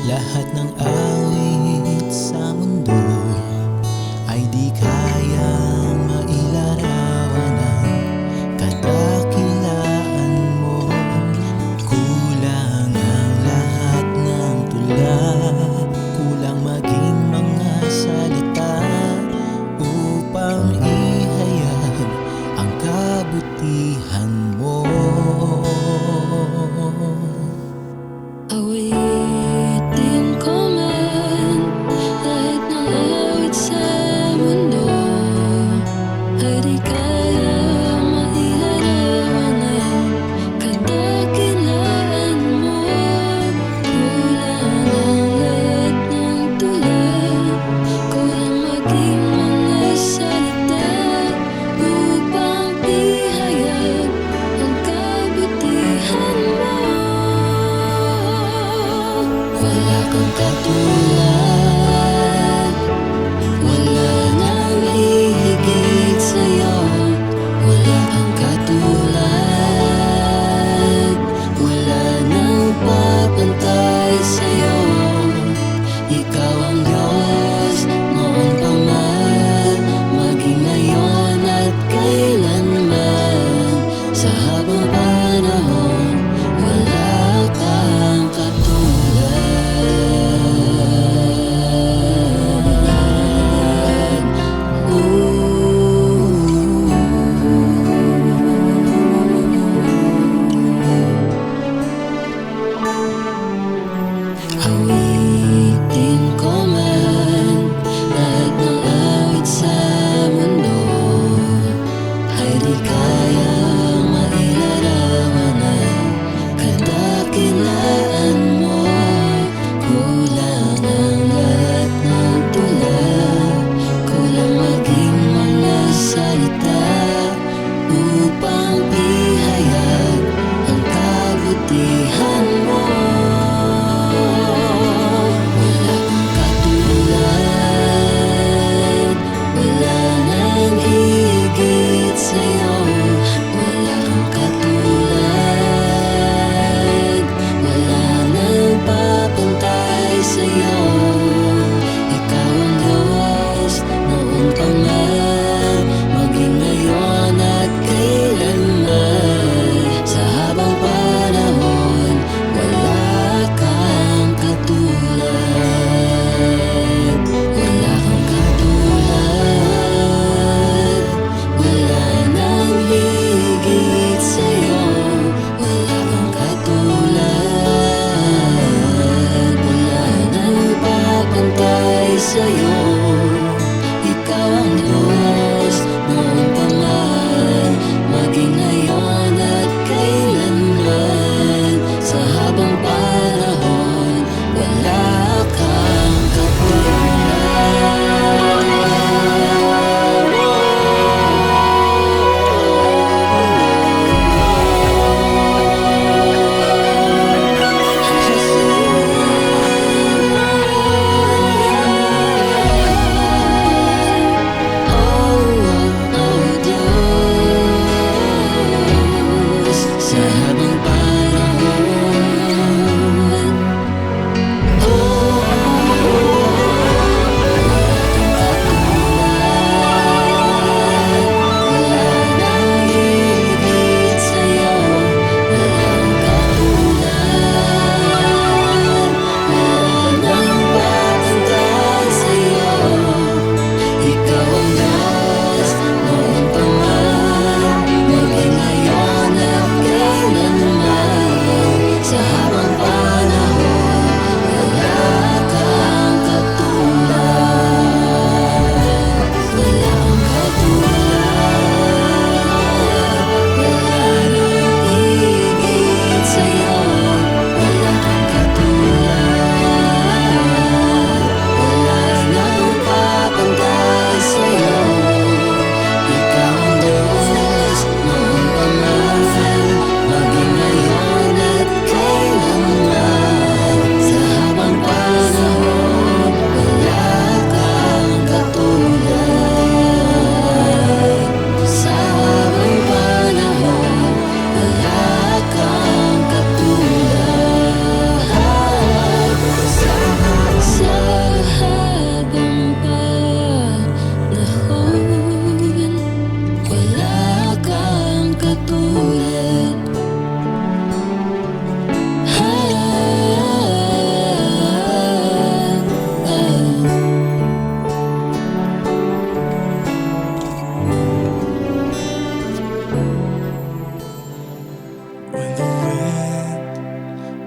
Lahat ng awit sa mundo ay di kayang mailarawan ang kadakilaan mo. Kulang ang lahat ng tula, kulang maging mga salita upang ihayag ang kabutihan mo. Awitin ko man lahat ng awit sa mundo ay di kaya mailarawan ang kadakilaan mo. Kulang ang lahat ng tula, kulang maging mga salita upang ihayag ang kabutihan mo. Wala kang katulad, wala nang hihigit sa'yo. Wala kang katulad, wala nang papantay sa'yo. Ikaw ang Diyos noon pa man, maging ngayon at kailanman. Sa habang panahon, wala kang katulad.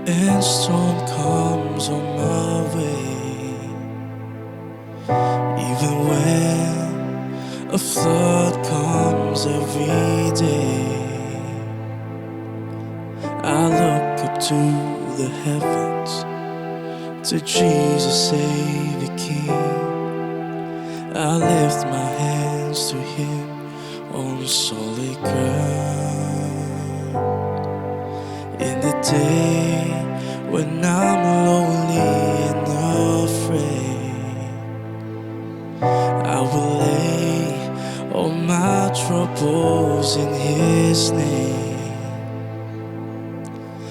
and storm comes on my way, even when a flood comes every day, I look up to the heavens, to Jesus, Savior, King. I lift my hands to Him on solid ground. In the day when I'm lonely and afraid, I will lay all my troubles in His name.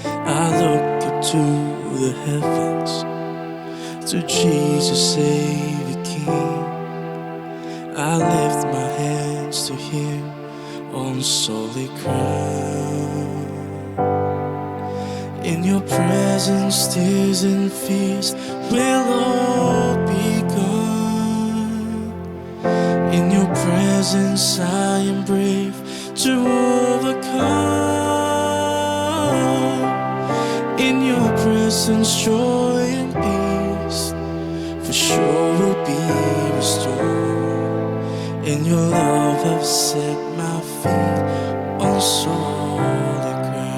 I look up to the heavens, to Jesus, Savior, King. I lift my hands to Him on solid ground. In your presence, tears and fears will all be gone. In your presence, I am brave to overcome. In your presence, joy and peace for sure will be restored. In your love have set my feet on solid ground.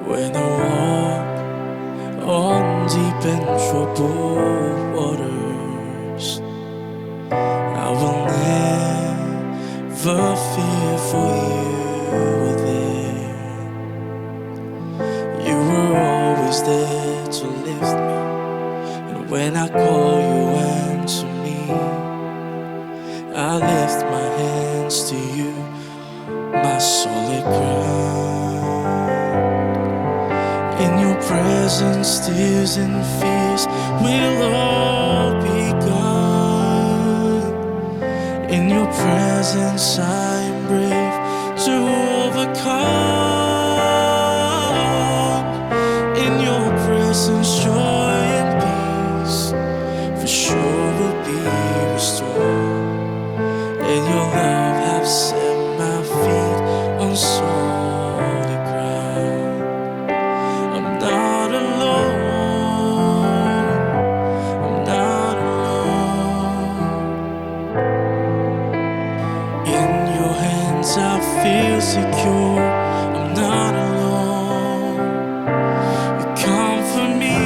When I walk on deep and troubled waters, I will never fear, for you were there. You were always there to lift me. When I call, you answer me. I lift my hands to you, my solid ground. In your presence, tears and fears will all be gone. In your presence, I am brave to overcome. In your presence, joy and peace for sure will be restored. And your love have set my feet on solid ground. I'm not alone, I'm not alone. In your hands I feel secure, I'm not alone. You comfort me,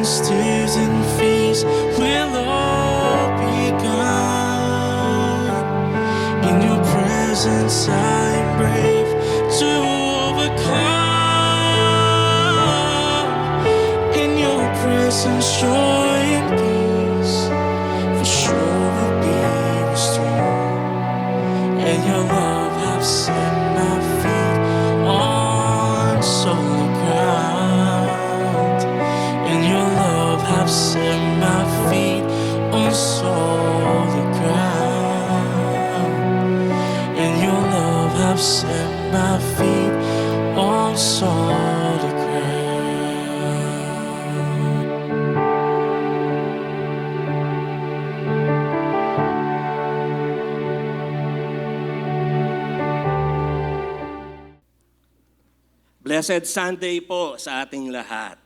tears and fears will all be gone. In your presence I am brave to overcome. In your presence joy and peace for sure will be restored. And your love have set my feet on solid ground. And your love have set my feet on solid ground. And your love have set my feet on solid ground. Blessed Sunday po sa ating lahat.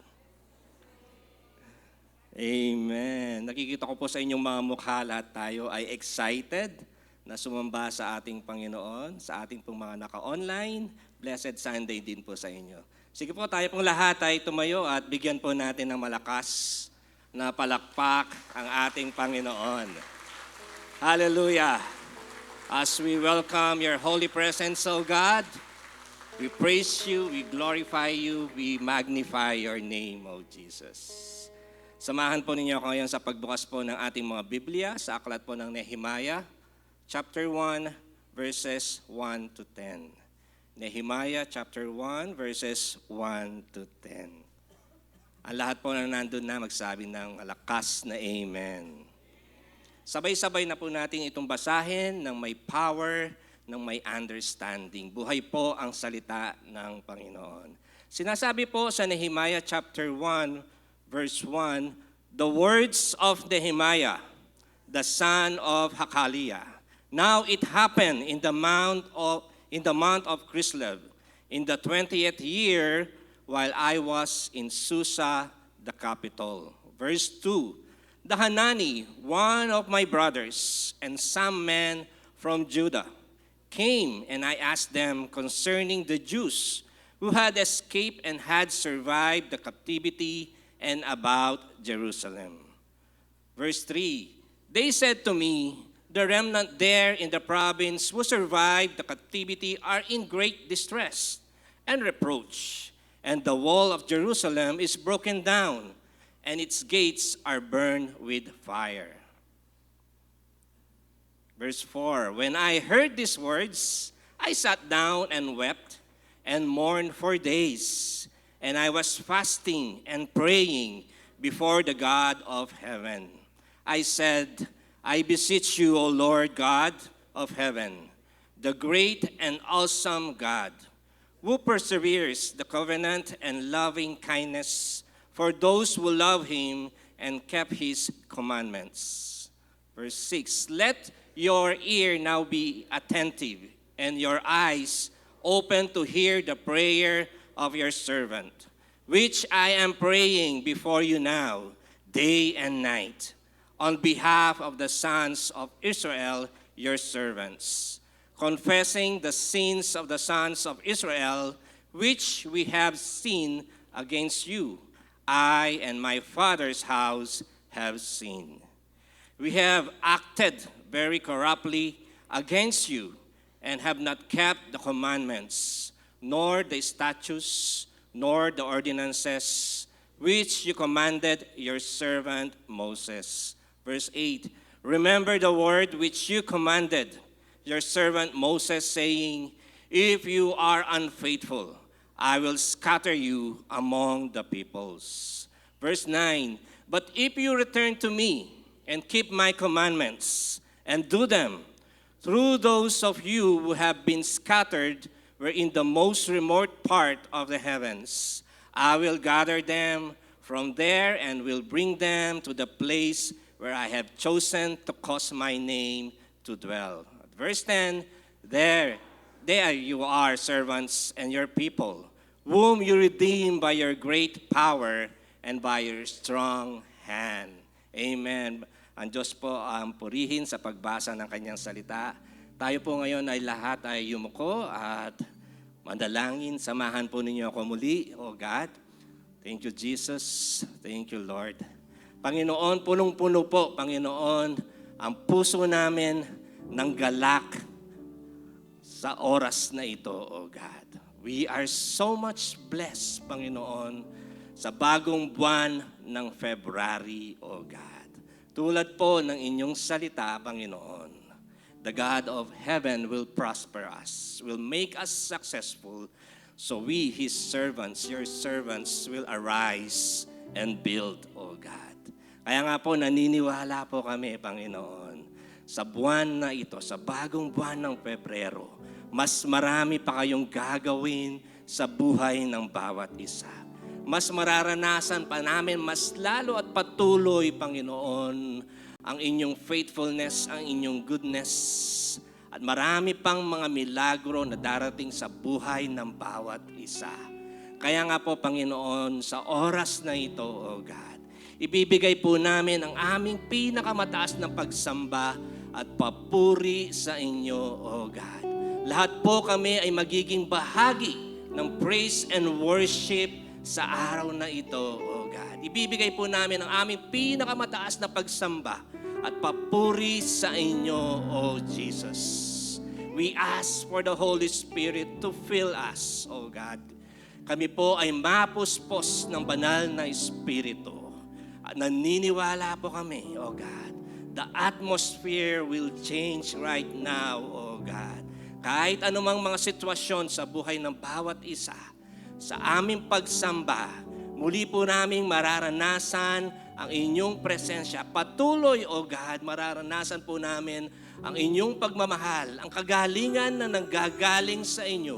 Amen. Nakikita ko po sa inyong mga mukha, lahat tayo ay excited na sumamba sa ating Panginoon, sa ating pong mga naka-online. Blessed Sunday din po sa inyo. Sige po, tayo pong lahat ay tumayo at bigyan po natin ng malakas na palakpak ang ating Panginoon. Hallelujah. As we welcome your holy presence, O God, we praise you, we glorify you, we magnify your name, O Jesus. Samahan po ninyo ako ngayon sa pagbukas po ng ating mga Biblia sa aklat po ng Nehemiah, chapter 1, verses 1 to 10. Nehemiah chapter 1, verses 1 to 10. Ang lahat po na nandun na magsabi ng malakas na Amen. Sabay-sabay na po natin itong basahin ng may power, ng may understanding. Buhay po ang salita ng Panginoon. Sinasabi po sa Nehemiah chapter 1, verse 1, the words of Nehemiah, the son of Hakaliah. Now it happened in the month of Kislev, in the 20th year, while I was in Susa, the capital. Verse 2, the Hanani, one of my brothers, and some men from Judah, came, and I asked them concerning the Jews who had escaped and had survived the captivity and about Jerusalem. Verse 3, they said to me, the remnant there in the province who survived the captivity are in great distress and reproach, and the wall of Jerusalem is broken down, and its gates are burned with fire. Verse 4, when I heard these words, I sat down and wept and mourned for days, and I was fasting and praying before the God of heaven. I said, I beseech you, O Lord God of heaven, the great and awesome God, who perseveres the covenant and loving kindness for those who love him and kept his commandments. Verse 6, let your ear now be attentive and your eyes open to hear the prayer of your servant, which I am praying before you now, day and night, on behalf of the sons of Israel, your servants, confessing the sins of the sons of Israel, which we have sinned against you. I and my father's house have sinned. We have acted very corruptly against you and have not kept the commandments, nor the statutes, nor the ordinances, which you commanded your servant Moses. Verse 8, remember the word which you commanded your servant Moses, saying, if you are unfaithful, I will scatter you among the peoples. Verse 9, but if you return to me and keep my commandments and do them, through those of you who have been scattered were in the most remote part of the heavens, I will gather them from there and will bring them to the place where I have chosen to cause my name to dwell. Verse 10, there you are, servants and your people, whom you redeem by your great power and by your strong hand. Amen. Ang Diyos po ang purihin sa pagbasa ng kanyang salita. Tayo po ngayon ay lahat ay yumuko at mandalangin. Samahan po ninyo ako muli, O God. Thank you, Jesus. Thank you, Lord. Panginoon, punong-puno po, Panginoon, ang puso namin ng galak sa oras na ito, O God. We are so much blessed, Panginoon, sa bagong buwan ng February, O God. Tulad po ng inyong salita, Panginoon, the God of heaven will prosper us, will make us successful, so we, His servants, your servants, will arise and build, O God. Kaya nga po, naniniwala po kami, Panginoon, sa buwan na ito, sa bagong buwan ng Pebrero, mas marami pa kayong gagawin sa buhay ng bawat isa. Mas mararanasan pa namin mas lalo at patuloy, Panginoon, ang inyong faithfulness, ang inyong goodness, at marami pang mga milagro na darating sa buhay ng bawat isa. Kaya nga po, Panginoon, sa oras na ito, O God, ibibigay po namin ang aming pinakamataas na pagsamba at papuri sa inyo, O God. Lahat po kami ay magiging bahagi ng praise and worship sa araw na ito, O God. Ibibigay po namin ang aming pinakamataas na pagsamba at papuri sa inyo, O Jesus. We ask for the Holy Spirit to fill us, O God. Kami po ay mapuspos ng banal na Espiritu. At naniniwala po kami, O God, the atmosphere will change right now, O God. Kahit anumang mga sitwasyon sa buhay ng bawat isa, sa aming pagsamba, muli po naming mararanasan ang inyong presensya. Patuloy, O God, mararanasan po namin ang inyong pagmamahal, ang kagalingan na nanggagaling sa inyo.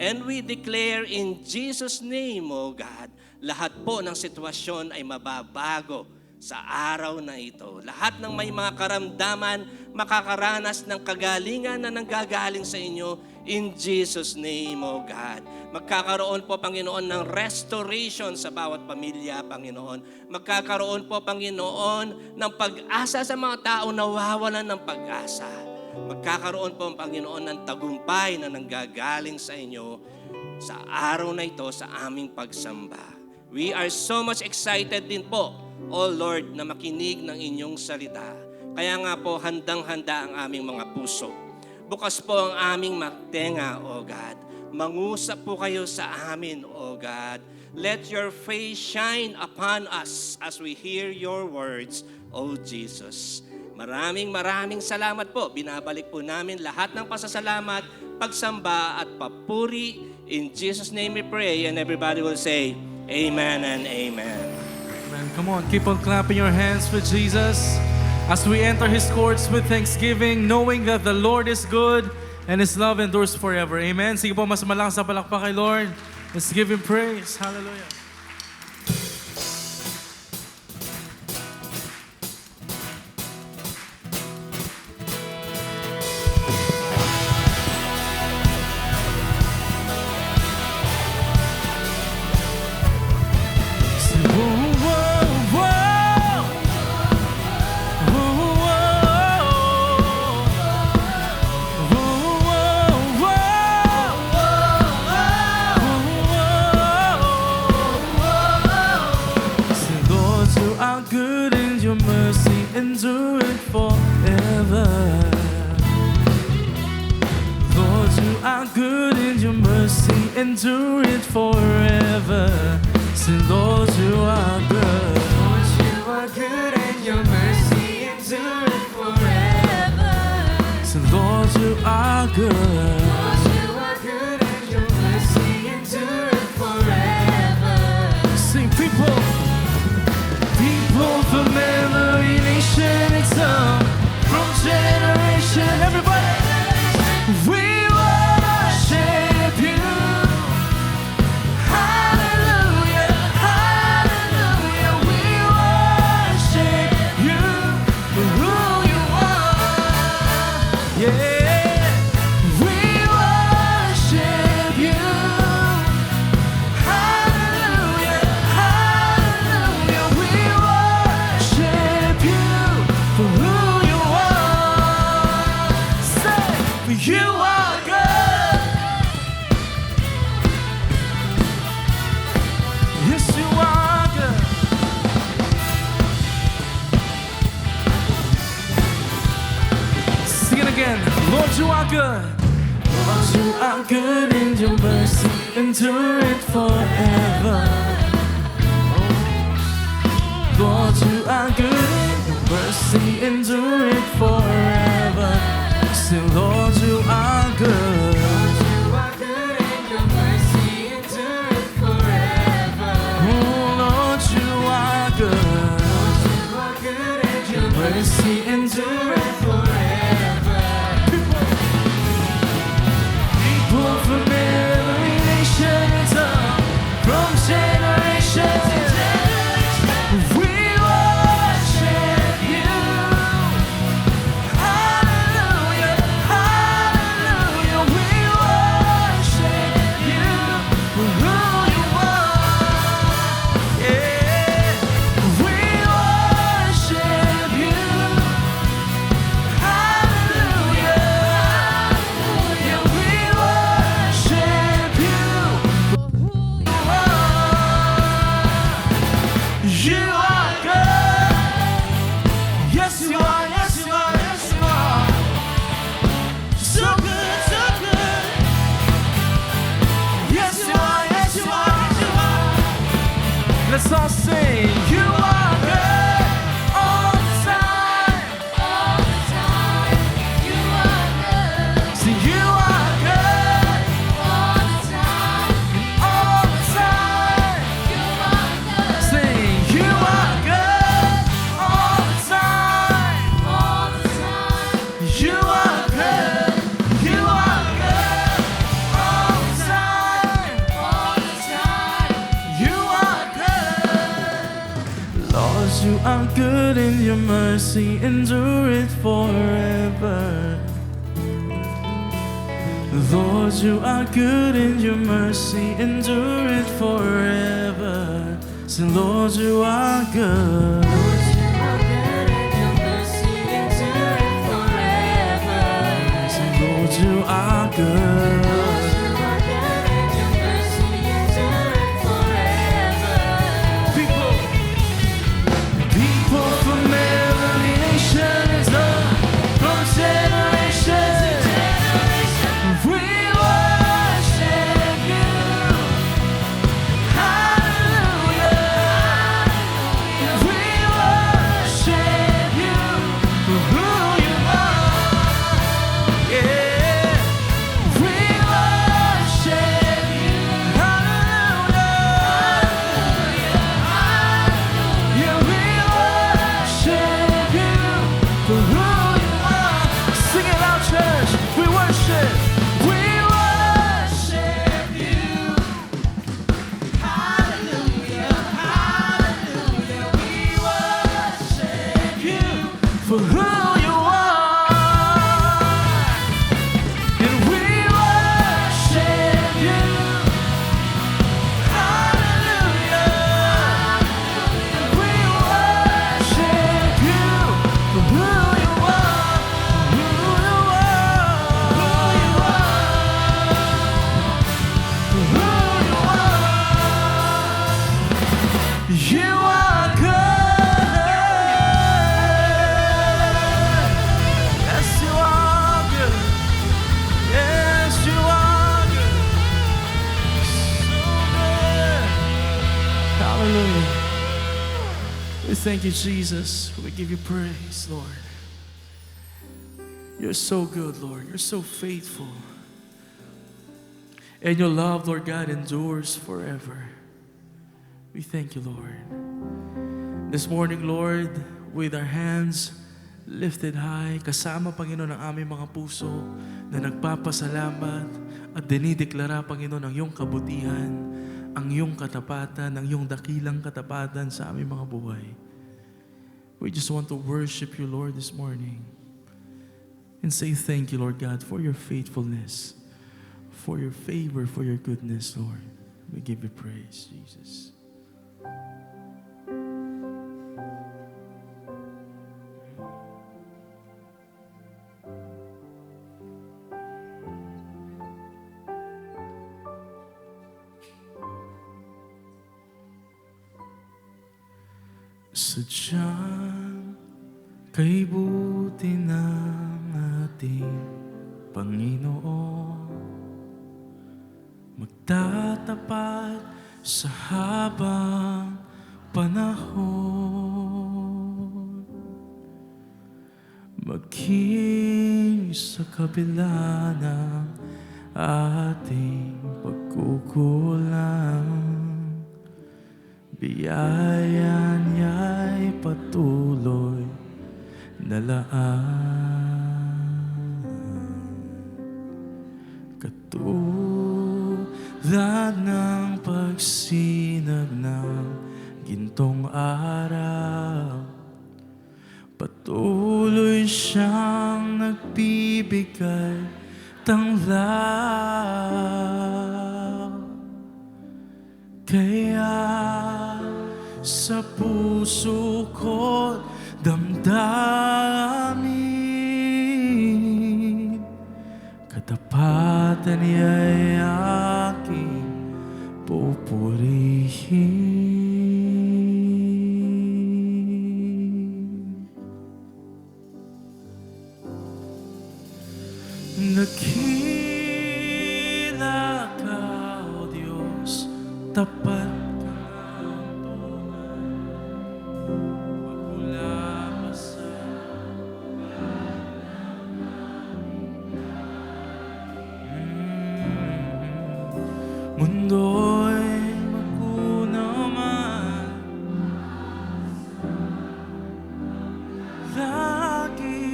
And we declare in Jesus' name, O God, lahat po ng sitwasyon ay mababago sa araw na ito. Lahat ng may mga karamdaman, makakaranas ng kagalingan na nanggagaling sa inyo in Jesus' name, O God. Magkakaroon po, Panginoon, ng restoration sa bawat pamilya, Panginoon. Magkakaroon po, Panginoon, ng pag-asa sa mga tao na nawawalan ng pag-asa. Magkakaroon po, Panginoon, ng tagumpay na nanggagaling sa inyo sa araw na ito sa aming pagsamba. We are so much excited din po, O Lord, na makinig ng inyong salita. Kaya nga po, handang-handa ang aming mga puso. Bukas po ang aming magtenga, O God. Mangusap po kayo sa amin, O God. Let your face shine upon us as we hear your words, O Jesus. Maraming salamat po. Binabalik po namin lahat ng pasasalamat, pagsamba at papuri. In Jesus' name we pray, and everybody will say, Amen and Amen. Amen. Come on, keep on clapping your hands for Jesus as we enter His courts with thanksgiving, knowing that the Lord is good and His love endures forever. Amen. Sige po, mas malakas na palakpak kay Lord. Let's give Him praise. Hallelujah. Endure it forever. Say, Lord, you are good. Lord, you are good and your mercy endure it forever. Say, Lord, you are good. Lord, you are good and your mercy endure it forever. Sing, people from every nation and tongue, from generation, everybody. We worship you. You are good. Yes, you are good. Sing it again. Lord, you are good. Lord, you are good and your mercy endure it forever. Lord, you are good and your mercy endure it forever. Say, Lord, you are good. Lord, you are good and your mercy endure it forever. Oh, Lord, you are good. Lord, you are good and your mercy endure it forever. People from every nation and tongue, from generation to generation, we worship you. good and your mercy endureth forever. Lord, you are good and your mercy endureth forever. Say, Lord, you are good. Lord, you are good. People from every nation and tongue, from generation to generation, we worship you. Hallelujah. We worship you for who you are. Yeah. We worship you. Hallelujah. Yeah, we worship you for who you are. Sing it out, church. We worship you. Hallelujah, hallelujah. We worship you for who you are. And we worship you. Hallelujah. We worship you for who you are, who you are, who you are, for who you are. You are good. Yes, you are good. Yes, you are good. So good. Hallelujah. We thank you, Jesus. We give you praise, Lord. You're so good, Lord. You're so faithful. And your love, Lord God, endures forever. We thank you, Lord. This morning, Lord, with our hands lifted high, kasama, Panginoon, ang aming mga puso na nagpapasalamat at dinideklara, Panginoon, ang iyong kabutihan, ang iyong katapatan, ang iyong dakilang katapatan sa aming mga buhay. We just want to worship you, Lord, this morning and say thank you, Lord God, for your faithfulness, for your favor, for your goodness, Lord. We give you praise, Jesus. Sadyang kay buti ng ating Panginoon, magtatapat sa habang panahon, maging sa kabila ng ating pagkukulang. Biyaya niya'y patuloy na laan. Katulad ng pagsinag ng gintong araw, patuloy siyang nagbibigay tanglaw. Kaya sa puso ko't damdamin, katapatan niya'y aking pupurihin. Dakila ka, O Diyos, tapat ka ng tunay, magmula pa sa mundo'y magkunaman, lagi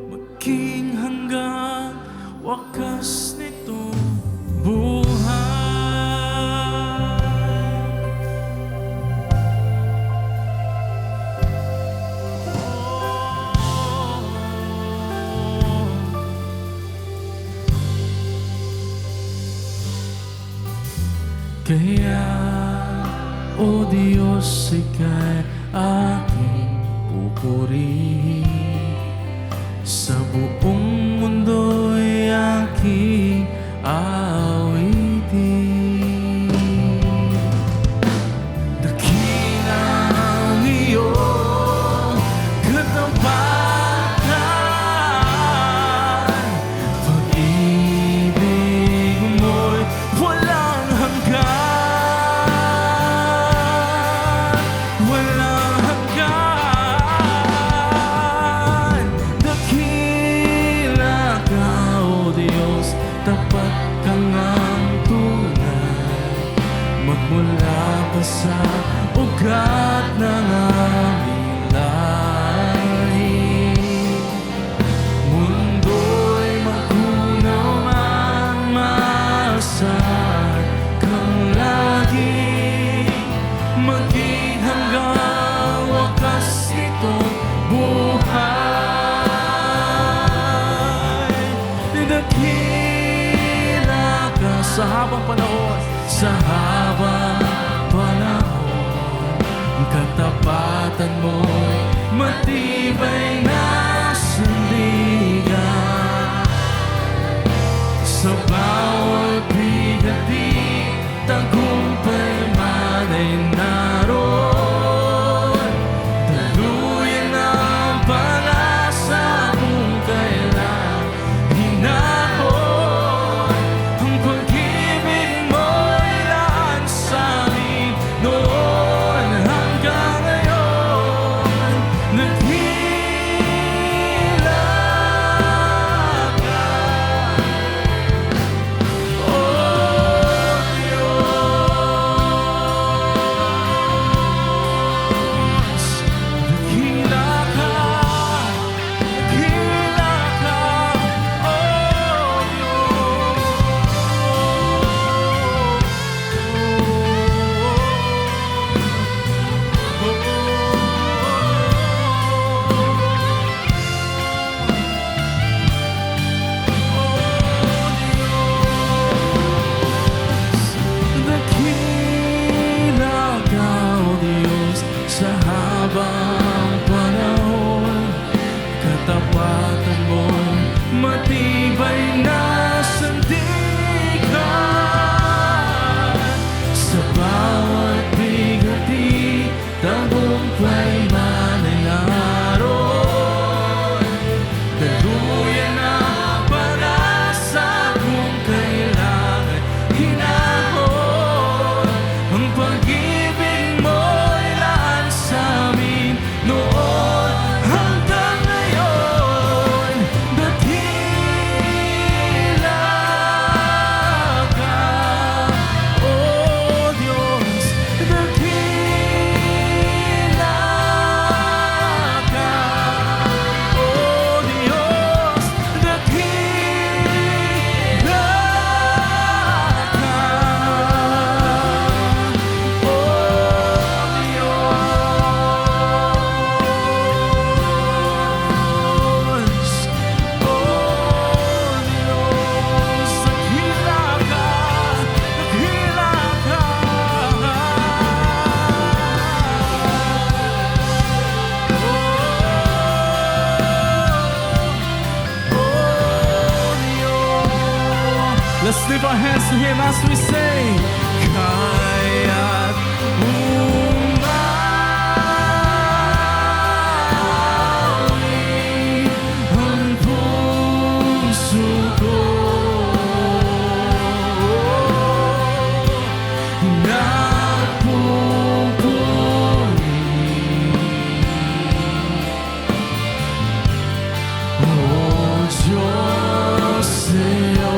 maging hanggang wakas nitong buhay. Kaya, O Diyos, ika'y aking pupurihin. Sa buong mundo'y aking awitin. Dakila ang iyong katapangan, pag-ibig mo'y walang hanggan, walang hanggan. Dakila ka, O Diyos, tapat ka ngang tunay, magmula pa sa ugat ng aming lahi. Mundo'y magkunaw man, maasar kang lagi, maging hanggang wakas itong buhay. Dakila ka sa habang panahon, sa habang panahon, ang katapatan mo'y matibay na sandigan. Sa bawat bigati, tagumpay man ay naroon. Daluyan ang pag-asa kung kailan hinahon. Ang pag-ibig mo'y laan sa amin noon hanggang ngayon. Nagdila ka, O Diyos. Nagdila ka, O Dakila ka, O Diyos, sa habang panahon, katapatan mo matibay na sandigan. Sa bawat bigati, tagumpay man ay naroon. Daluyan ang pag-asa kung kailangan hinahon. Ang pag-ibig mo'y laan sa amin noon hanggang ngayon. Dakila ka, O Diyos. Dakila ka, O Diyos. Dakila ka, O Diyos. O Diyos, dakila ka, dakila ka. Let's lift our hands to Him as we sing. Kaya't umawi ang puso ko, nagpupuri. O Diyos, sa'yo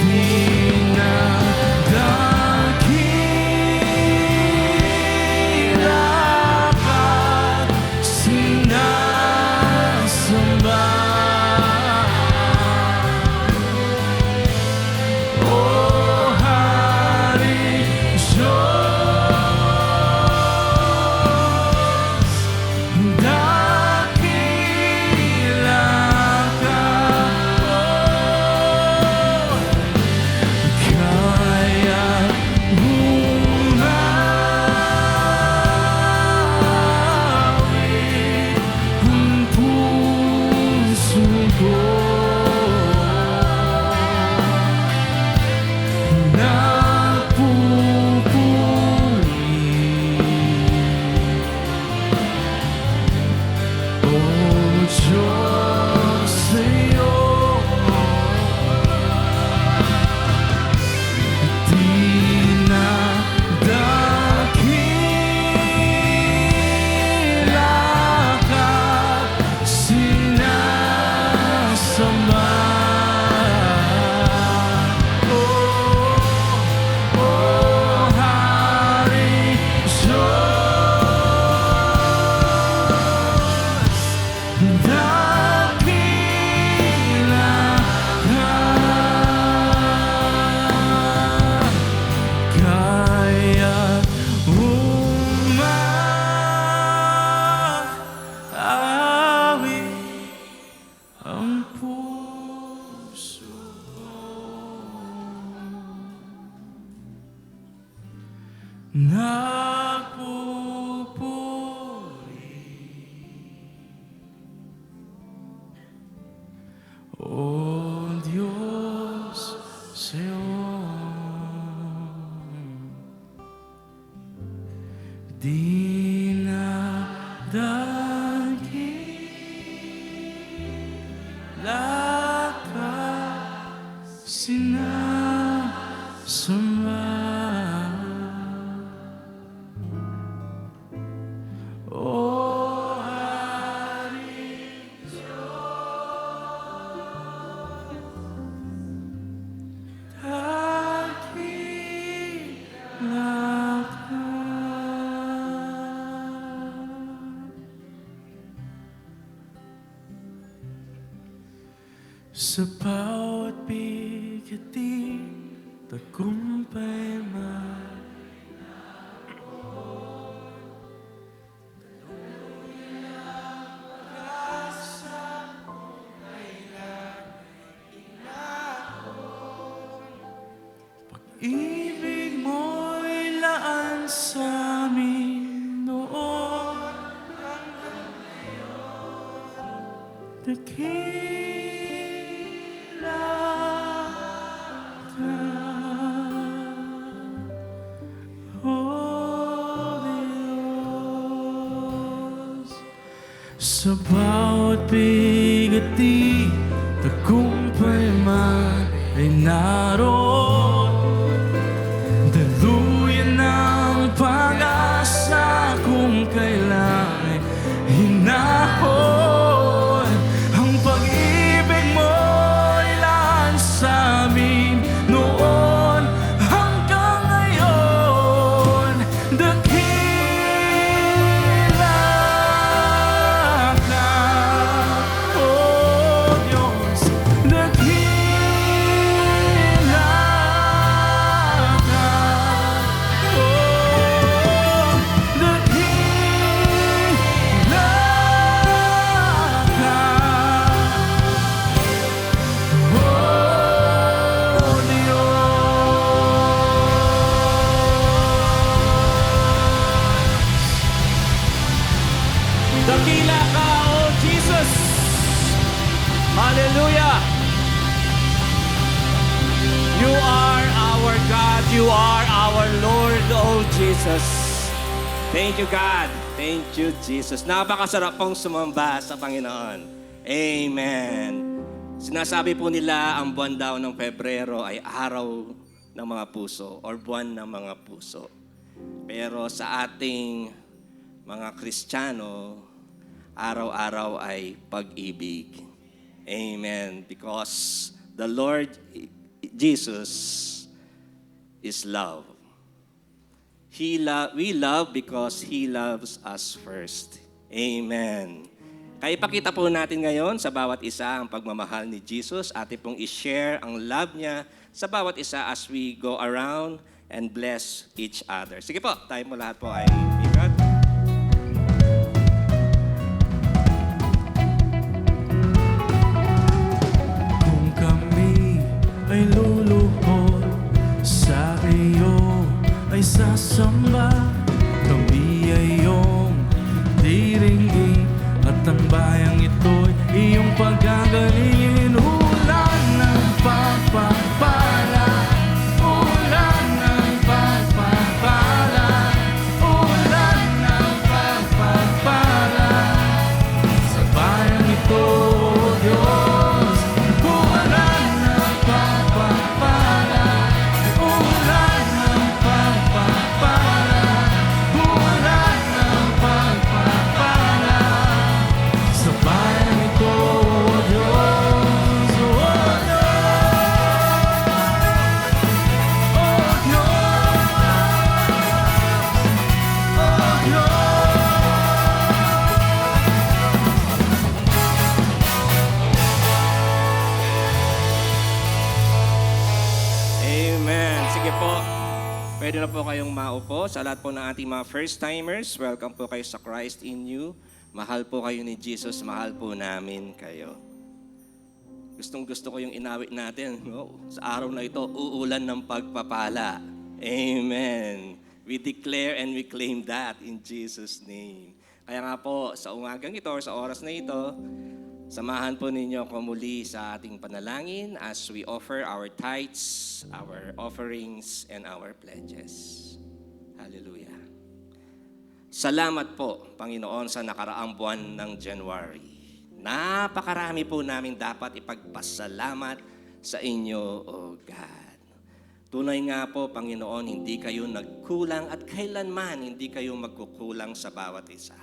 Diyos, O Haring dakila ka. Sa bawat bigati, tagumpay man. Ibig mo'y laan sa amin noon hanggang ngayon. Dakila ka, O Diyos. Sa bawat bigati, tagumpay man ay naroon. Daluyan ng pag-asa kung kailan ay hinahon. Ang pag-ibig mo'y lahat sa amin noon hanggang ngayon. Dakila ka, O Diyos. Dakila ka, O dakila ka, O Diyos. Dakila ka, O Jesus! Hallelujah! You are our God. You are our Lord, O Jesus. Thank you, God. Thank you, Jesus. Napakasarap pong sumamba sa Panginoon. Amen. Sinasabi po nila ang buwan daw ng Pebrero ay araw ng mga puso or buwan ng mga puso. Pero sa ating mga Kristiyano, araw-araw ay pag-ibig. Amen. Because the Lord Jesus is love. We love because He loves us first. Amen. Kaya ipakita po natin ngayon sa bawat isa ang pagmamahal ni Jesus. Atin pong i-share ang love niya sa bawat isa as we go around and bless each other. Sige po, tayo mo lahat po ay ikot. Kung kami ay luluhod sa iyo ay sasamba, kami ay iyong diringgin at ang bayang ito'y iyong paggagalingin. Ulan ng pagpapala, ulan ng pagpapala, ulan ng pagpapala sa bayang ito, O Diyos. Ulan ng pagpapala, ulan ng pagpapala, ulan ng pagpapala sa bayang ito, O Diyos. O Diyos, O Diyos, O Amen. Sige po. Pwede na po kayong maupo. Sa lahat po ng ating mga first-timers, welcome po kayo sa Christ in You. Mahal po kayo ni Jesus. Mahal po namin kayo. Gustong-gusto ko yung inawit natin. No? Sa araw na ito, uulan ng pagpapala. Amen. We declare and we claim that in Jesus' name. Kaya nga po, sa umagang ito or sa oras na ito, samahan po ninyo ako muli sa ating panalangin as we offer our tithes, our offerings, and our pledges. Hallelujah. Salamat po, Panginoon, sa nakaraang buwan ng January. Napakarami po namin dapat ipagpasalamat sa inyo, O God. Tunay nga po, Panginoon, hindi kayo nagkulang at kailanman hindi kayo magkukulang sa bawat isa.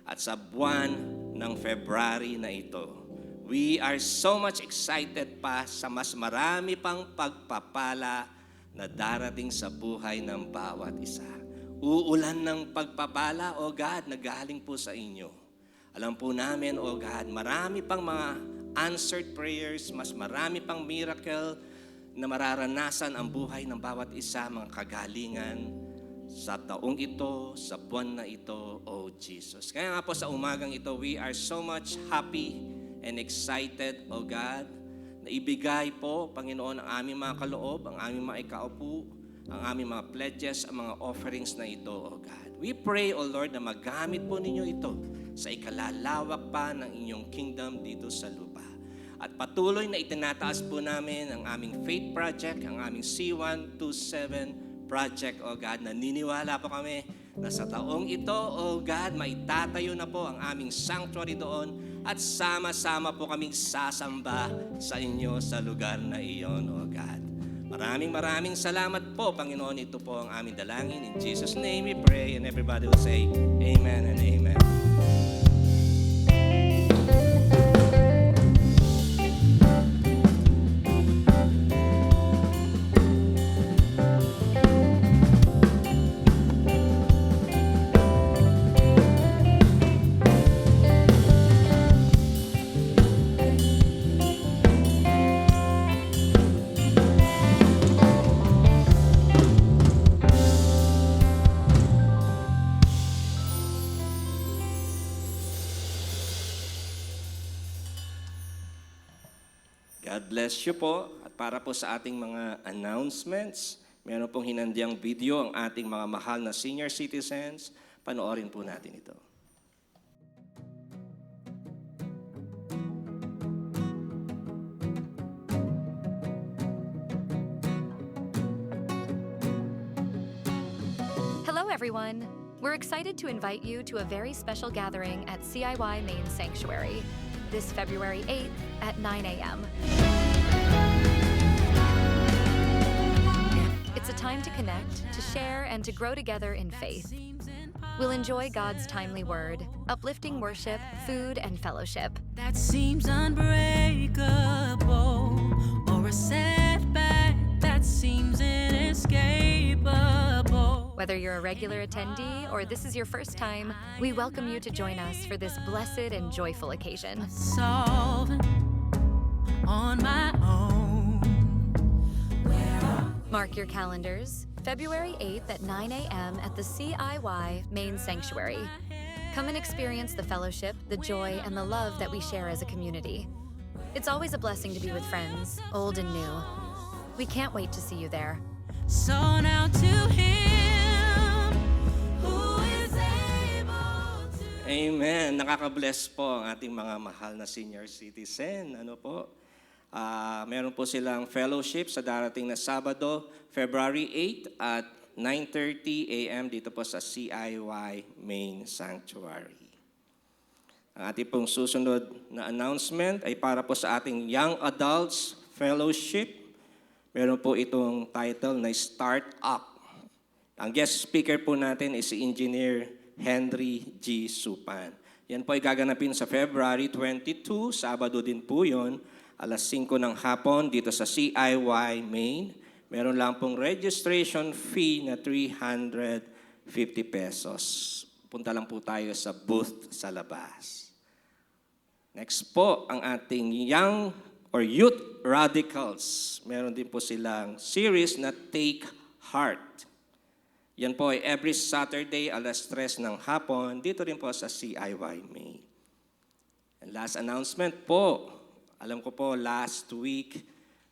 at sa buwan ng February na ito. We are so much excited pa sa mas marami pang pagpapala na darating sa buhay ng bawat isa. Uulan ng pagpapala, O God, na galing po sa inyo. Alam po namin, O God, marami pang mga answered prayers, mas marami pang miracle na mararanasan ang buhay ng bawat isa, mga kagalingan sa taong ito, sa buwan na ito, O Jesus. Kaya nga po sa umagang ito, we are so much happy and excited, O God, na ibigay po, Panginoon, ang aming mga kaloob, ang aming mga ikaupo, ang aming mga pledges, ang mga offerings na ito, O God. We pray, O Lord, na magamit po ninyo ito sa ikalalawak pa ng inyong kingdom dito sa lupa. At patuloy na itinataas po namin ang aming faith project, ang aming C127 project, O God. Naniniwala po kami na sa taong ito, O God, maitatayo na po ang aming sanctuary doon at sama-sama po kaming sasamba sa inyo sa lugar na iyon, O God. Maraming salamat po, Panginoon. Ito po ang aming dalangin. In Jesus' name we pray, and everybody will say, Amen and Amen. God bless you po. At para po sa ating mga announcements, meron pong hinandiang video ang ating mga mahal na senior citizens. Panoorin po natin ito. Hello, everyone. We're excited to invite you to a very special gathering at CIY Main Sanctuary this February 8th at 9 a.m. It's a time to connect, to share, and to grow together in faith. We'll enjoy God's timely word, uplifting worship, food, and fellowship. That seems unbreakable, or a setback that seems inescapable. Whether you're a regular attendee or this is your first time, we welcome you to join us for this blessed and joyful occasion. Solving on my own. Mark your calendars, February 8th at 9 a.m. at the CIY Main Sanctuary. Come and experience the fellowship, the joy, and the love that we share as a community. It's always a blessing to be with friends, old and new. We can't wait to see you there. So now to him who is able to. Amen. Nakaka-bless po ang ating mga mahal na senior citizen. Ano po? Meron po silang fellowship sa darating na Sabado, February 8 at 9:30 a.m. dito po sa CIY Main Sanctuary. Ang ating pong susunod na announcement ay para po sa ating Young Adults Fellowship. Meron po itong title na Start Up. Ang guest speaker po natin is si Engineer Henry G. Supan. Yan po ay gaganapin sa February 22, Sabado din po yun, alas 5 ng hapon dito sa CIY Main. Meron lang pong registration fee na 350 pesos. Punta lang po tayo sa booth sa labas. Next po, ang ating Young or Youth Radicals. Meron din po silang series na Take Heart. Yan po ay every Saturday, alas 3 ng hapon, dito rin po sa CIY Main. And last announcement po, alam ko po last week,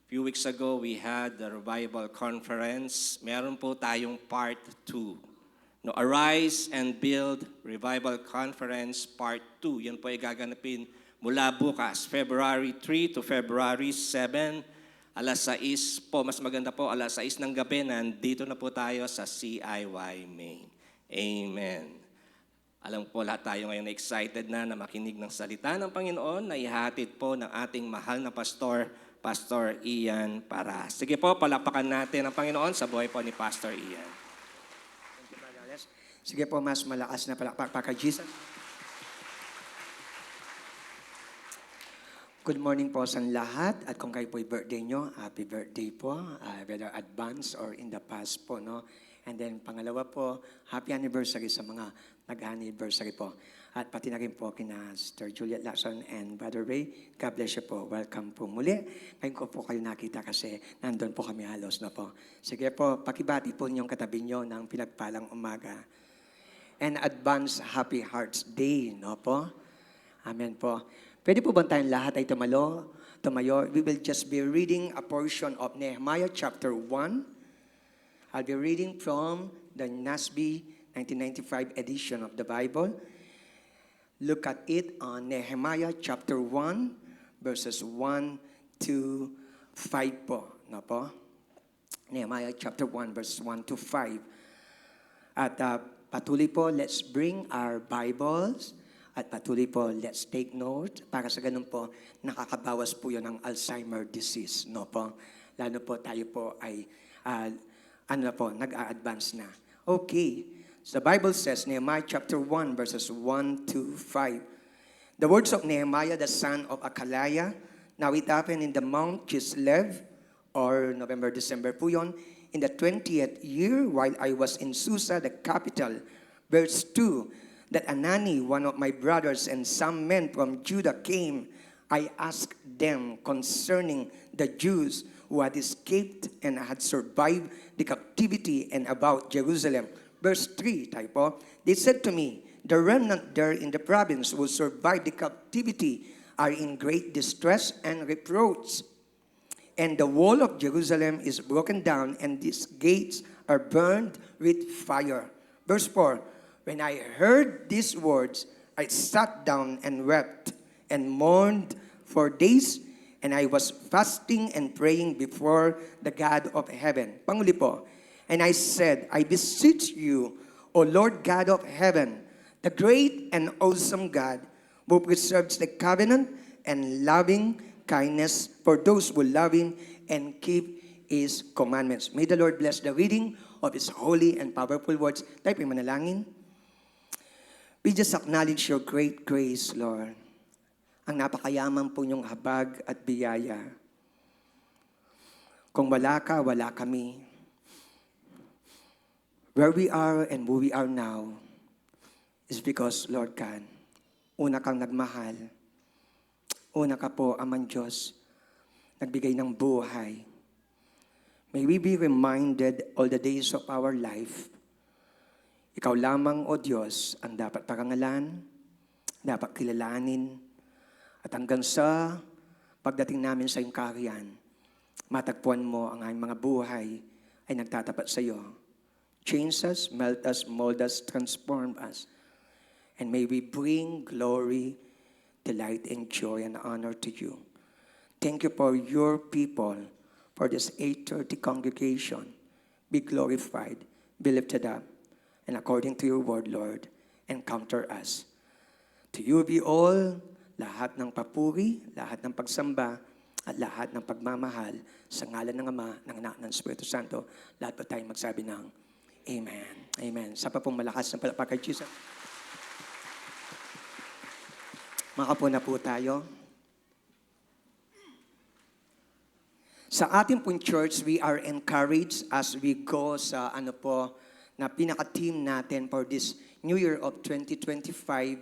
few weeks ago, we had the Revival Conference. Meron po tayong Part 2. No, Arise and Build Revival Conference Part 2. Yan po ay gaganapin mula bukas, February 3 to February 7, alas 6 po, mas maganda po, alas 6 ng gabi, nandito na po tayo sa CIY Main. Amen. Alam po lahat tayo ngayon excited na makinig ng salita ng Panginoon na ihatid po ng ating mahal na pastor, Pastor Ian Paras. Sige po, palakpakan natin ang Panginoon sa buhay po ni Pastor Ian. Sige po, mas malakas na palakpak pa kay Jesus. Good morning po sa lahat at kung kayo po'y birthday nyo, happy birthday po, whether advance or in the past po, no? And then pangalawa po, happy anniversary sa mga nag-anniversary po. At pati na rin po kina Sister Juliet Lacson and Brother Ray, God bless you po, welcome po muli. Ngayon ko po kayo nakita kasi nandun po kami halos na po. Sige po, pakibati po ninyong katabi nyo ng pinagpalang umaga. And advance Happy Hearts Day, no po? Amen po. Pwede po ba tayong lahat ay tumayo? We will just be reading a portion of Nehemiah chapter 1. I'll be reading from the NASB 1995 edition of the Bible. Look at it on Nehemiah chapter 1, verses 1 to 5 po. No po? Nehemiah chapter 1, verses 1 to 5. At patuloy po, let's bring our Bibles. At patuloy po, let's take note. Para sa ganun po, nakakabawas po yun ng Alzheimer disease. No po? Lalo po tayo po ay, nag-a-advance na. Okay. So the Bible says, Nehemiah chapter 1, verses 1 to 5. The words of Nehemiah, the son of Akaliah. Now it happened in the Mount Kislev, or November, December po yun, in the 20th year, while I was in Susa, the capital. Verse 2, that Anani, one of my brothers, and some men from Judah came. I asked them concerning the Jews who had escaped and had survived the captivity and about Jerusalem. Verse 3, typo, they said to me, the remnant there in the province who survived the captivity are in great distress and reproach. And the wall of Jerusalem is broken down, and its gates are burned with fire. Verse 4, when I heard these words, I sat down and wept and mourned for days, and I was fasting and praying before the God of heaven. Panguli po. And I said, I beseech you, O Lord God of heaven, the great and awesome God, who preserves the covenant and loving kindness for those who love Him and keep His commandments. May the Lord bless the reading of His holy and powerful words. Tayo po'y manalangin. We just acknowledge your great grace, Lord. Ang napakayaman po niyong habag at biyaya. Kung wala ka, wala kami. Where we are and who we are now is because, Lord God, una kang nagmahal. Una ka po, Amang Diyos, nagbigay ng buhay. May we be reminded all the days of our life. Ikaw lamang, O Diyos, ang dapat parangalan, dapat kilalanin, at hanggang sa pagdating namin sa iyong kaharian, matagpuan mo ang aming mga buhay ay nagtatapat sa iyo. Change us, melt us, mold us, transform us. And may we bring glory, delight, and joy and honor to you. Thank you for your people, for this 8:30 congregation. Be glorified, be lifted up. And according to your word, Lord, encounter us. To you be all, lahat ng papuri, lahat ng pagsamba, at lahat ng pagmamahal sa ngalan ng Ama, ng Anak, ng Espiritu Santo. Lahat po tayong magsabi ng Amen. Amen. Sa pa pong malakas ng palakpak kay Jesus. Makapo na po tayo. Sa ating pong church, we are encouraged as we go sa na pinaka-team natin for this New Year of 2025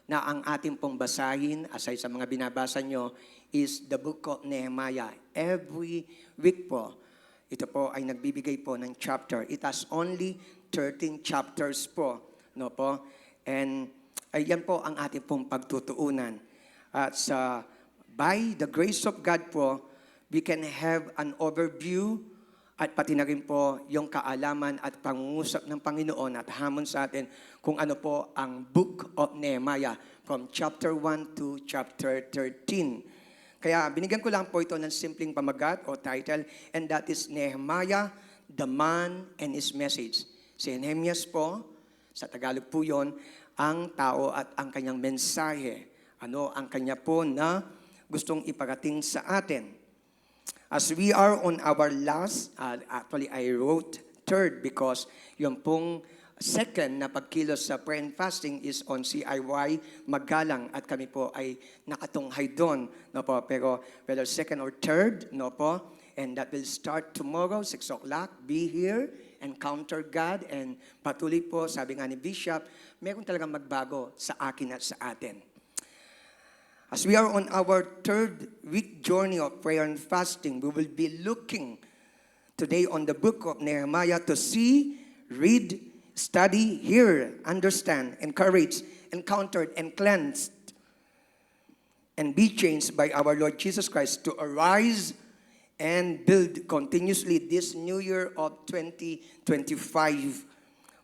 na ang ating pong basahin, aside sa mga binabasa nyo, is the book of Nehemiah. Every week po, ito po ay nagbibigay po ng chapter. It has only 13 chapters po. No po? And ayan po ang ating pong pagtutuunan. At by the grace of God po, we can have an overview at pati na rin po yung kaalaman at pangungusap ng Panginoon at hamon sa atin kung ano po ang Book of Nehemiah from chapter 1 to chapter 13. Kaya binigyan ko lang po ito ng simpleng pamagat o title, and that is Nehemiah, the Man and His Message. Si Nehemias po, sa Tagalog po yon, ang tao at ang kanyang mensahe. Ano ang kanya po na gustong iparating sa atin. As we are on our last, actually I wrote third because yung pong second na pagkilos sa prayer and fasting is on CIY Magalang at kami po ay nakatunghay doon, no po. Pero whether second or third, no po, and that will start tomorrow 6 o'clock. Be here, encounter God, and patuloy po, sabi nga ni Bishop, meron talagang magbago sa akin at sa atin. As we are on our third week journey of prayer and fasting, we will be looking today on the book of Nehemiah to see, read, study, hear, understand, encourage, encountered, and cleansed, and be changed by our Lord Jesus Christ to arise and build continuously this new year of 2025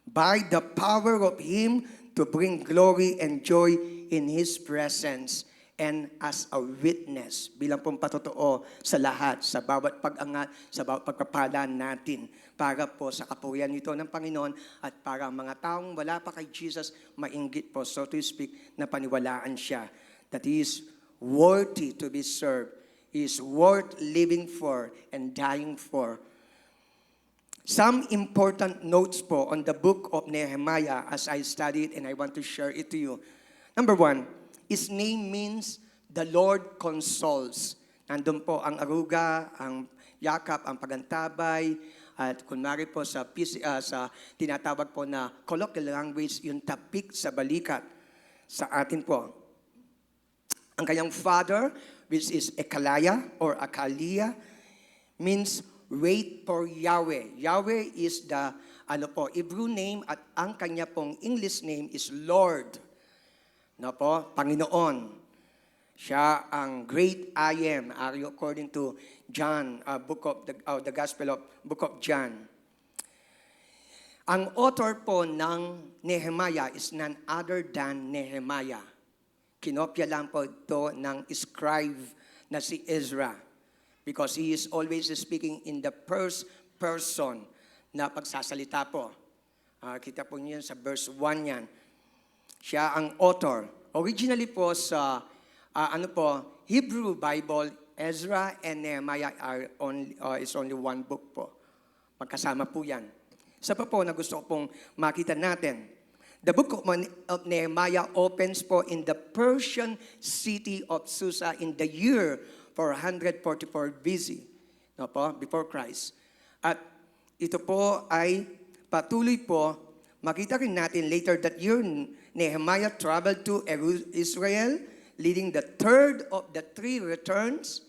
by the power of Him to bring glory and joy in His presence and as a witness bilang pong patotoo sa lahat, sa bawat pag-angat, sa bawat pagpapala natin para po sa kapurihan nito ng Panginoon at para ang mga taong wala pa kay Jesus mainggit po, so to speak, na paniwalaan siya that He is worthy to be served, He is worth living for and dying for. Some important notes po on the book of Nehemiah as I studied and I want to share it to you. Number one, His name means the Lord consoles. Nandun po ang aruga, ang yakap, ang pagantabay, at kunwari po sa tinatawag po na colloquial language, yung tapik sa balikat sa atin po. Ang kanyang father, which is Ekalaya or Akalia, means wait for Yahweh. Yahweh is the Hebrew name at ang kanya pong English name is Lord. No po, Panginoon. Siya ang great I am, according to John, book of the Gospel of Book of John. Ang author po ng Nehemiah is none other than Nehemiah. Kinopya lang po ito ng scribe na si Ezra because he is always speaking in the first person na pagsasalita po. Kita po niyo sa verse 1 yan. Siya ang author. Originally po sa Hebrew Bible, Ezra and Nehemiah is only one book po. Magkasama po yan. Isa pa po na gusto ko pong makita natin. The book of Nehemiah opens po in the Persian city of Susa in the year 444 BC, no po, before Christ. At ito po ay patuloy po, makita rin natin later that year, Nehemiah traveled to Israel, leading the third of the three returns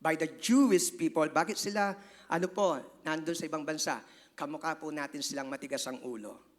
by the Jewish people. Bakit sila, nandun sa ibang bansa? Kamukha po natin silang matigas ang ulo.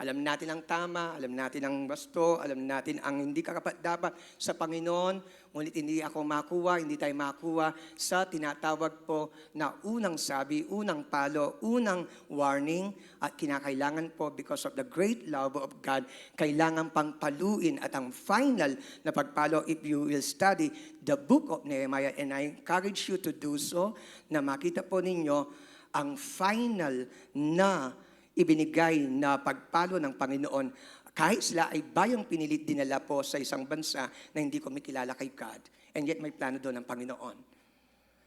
Alam natin ang tama, alam natin ang basto, alam natin ang hindi karapat-dapat sa Panginoon, ngunit hindi ako makuha, hindi tayo makuha sa tinatawag po na unang sabi, unang palo, unang warning, at kinakailangan po because of the great love of God, kailangan pang paluin at ang final na pagpalo if you will study the book of Nehemiah, and I encourage you to do so, na makita po ninyo ang final na ibinigay na pagpalo ng Panginoon kahit sila ay bayang pinilit dinala po sa isang bansa na hindi kumikilala kay God. And yet may plano doon ng Panginoon.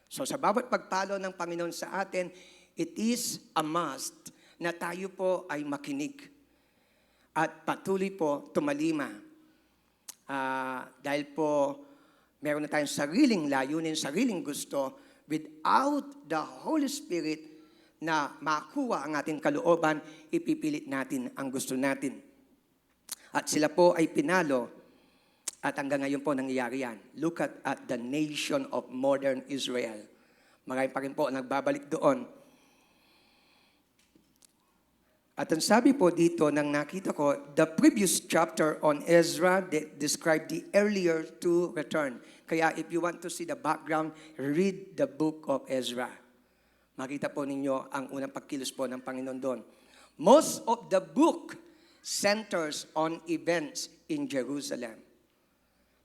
So sa bawat pagpalo ng Panginoon sa atin, it is a must na tayo po ay makinig at patuloy po tumalima. Dahil po meron na tayong sariling layunin, sariling gusto, without the Holy Spirit na makuha ang ating kalooban, ipipilit natin ang gusto natin. At sila po ay pinalo at hanggang ngayon po nangyayari yan. Look at the nation of modern Israel. Marami pa rin po nagbabalik doon. At ang sabi po dito nang nakita ko, the previous chapter on Ezra described the earlier two return. Kaya if you want to see the background, read the book of Ezra. Makita po ninyo ang unang pagkilos po ng Panginoon doon. Most of the book centers on events in Jerusalem.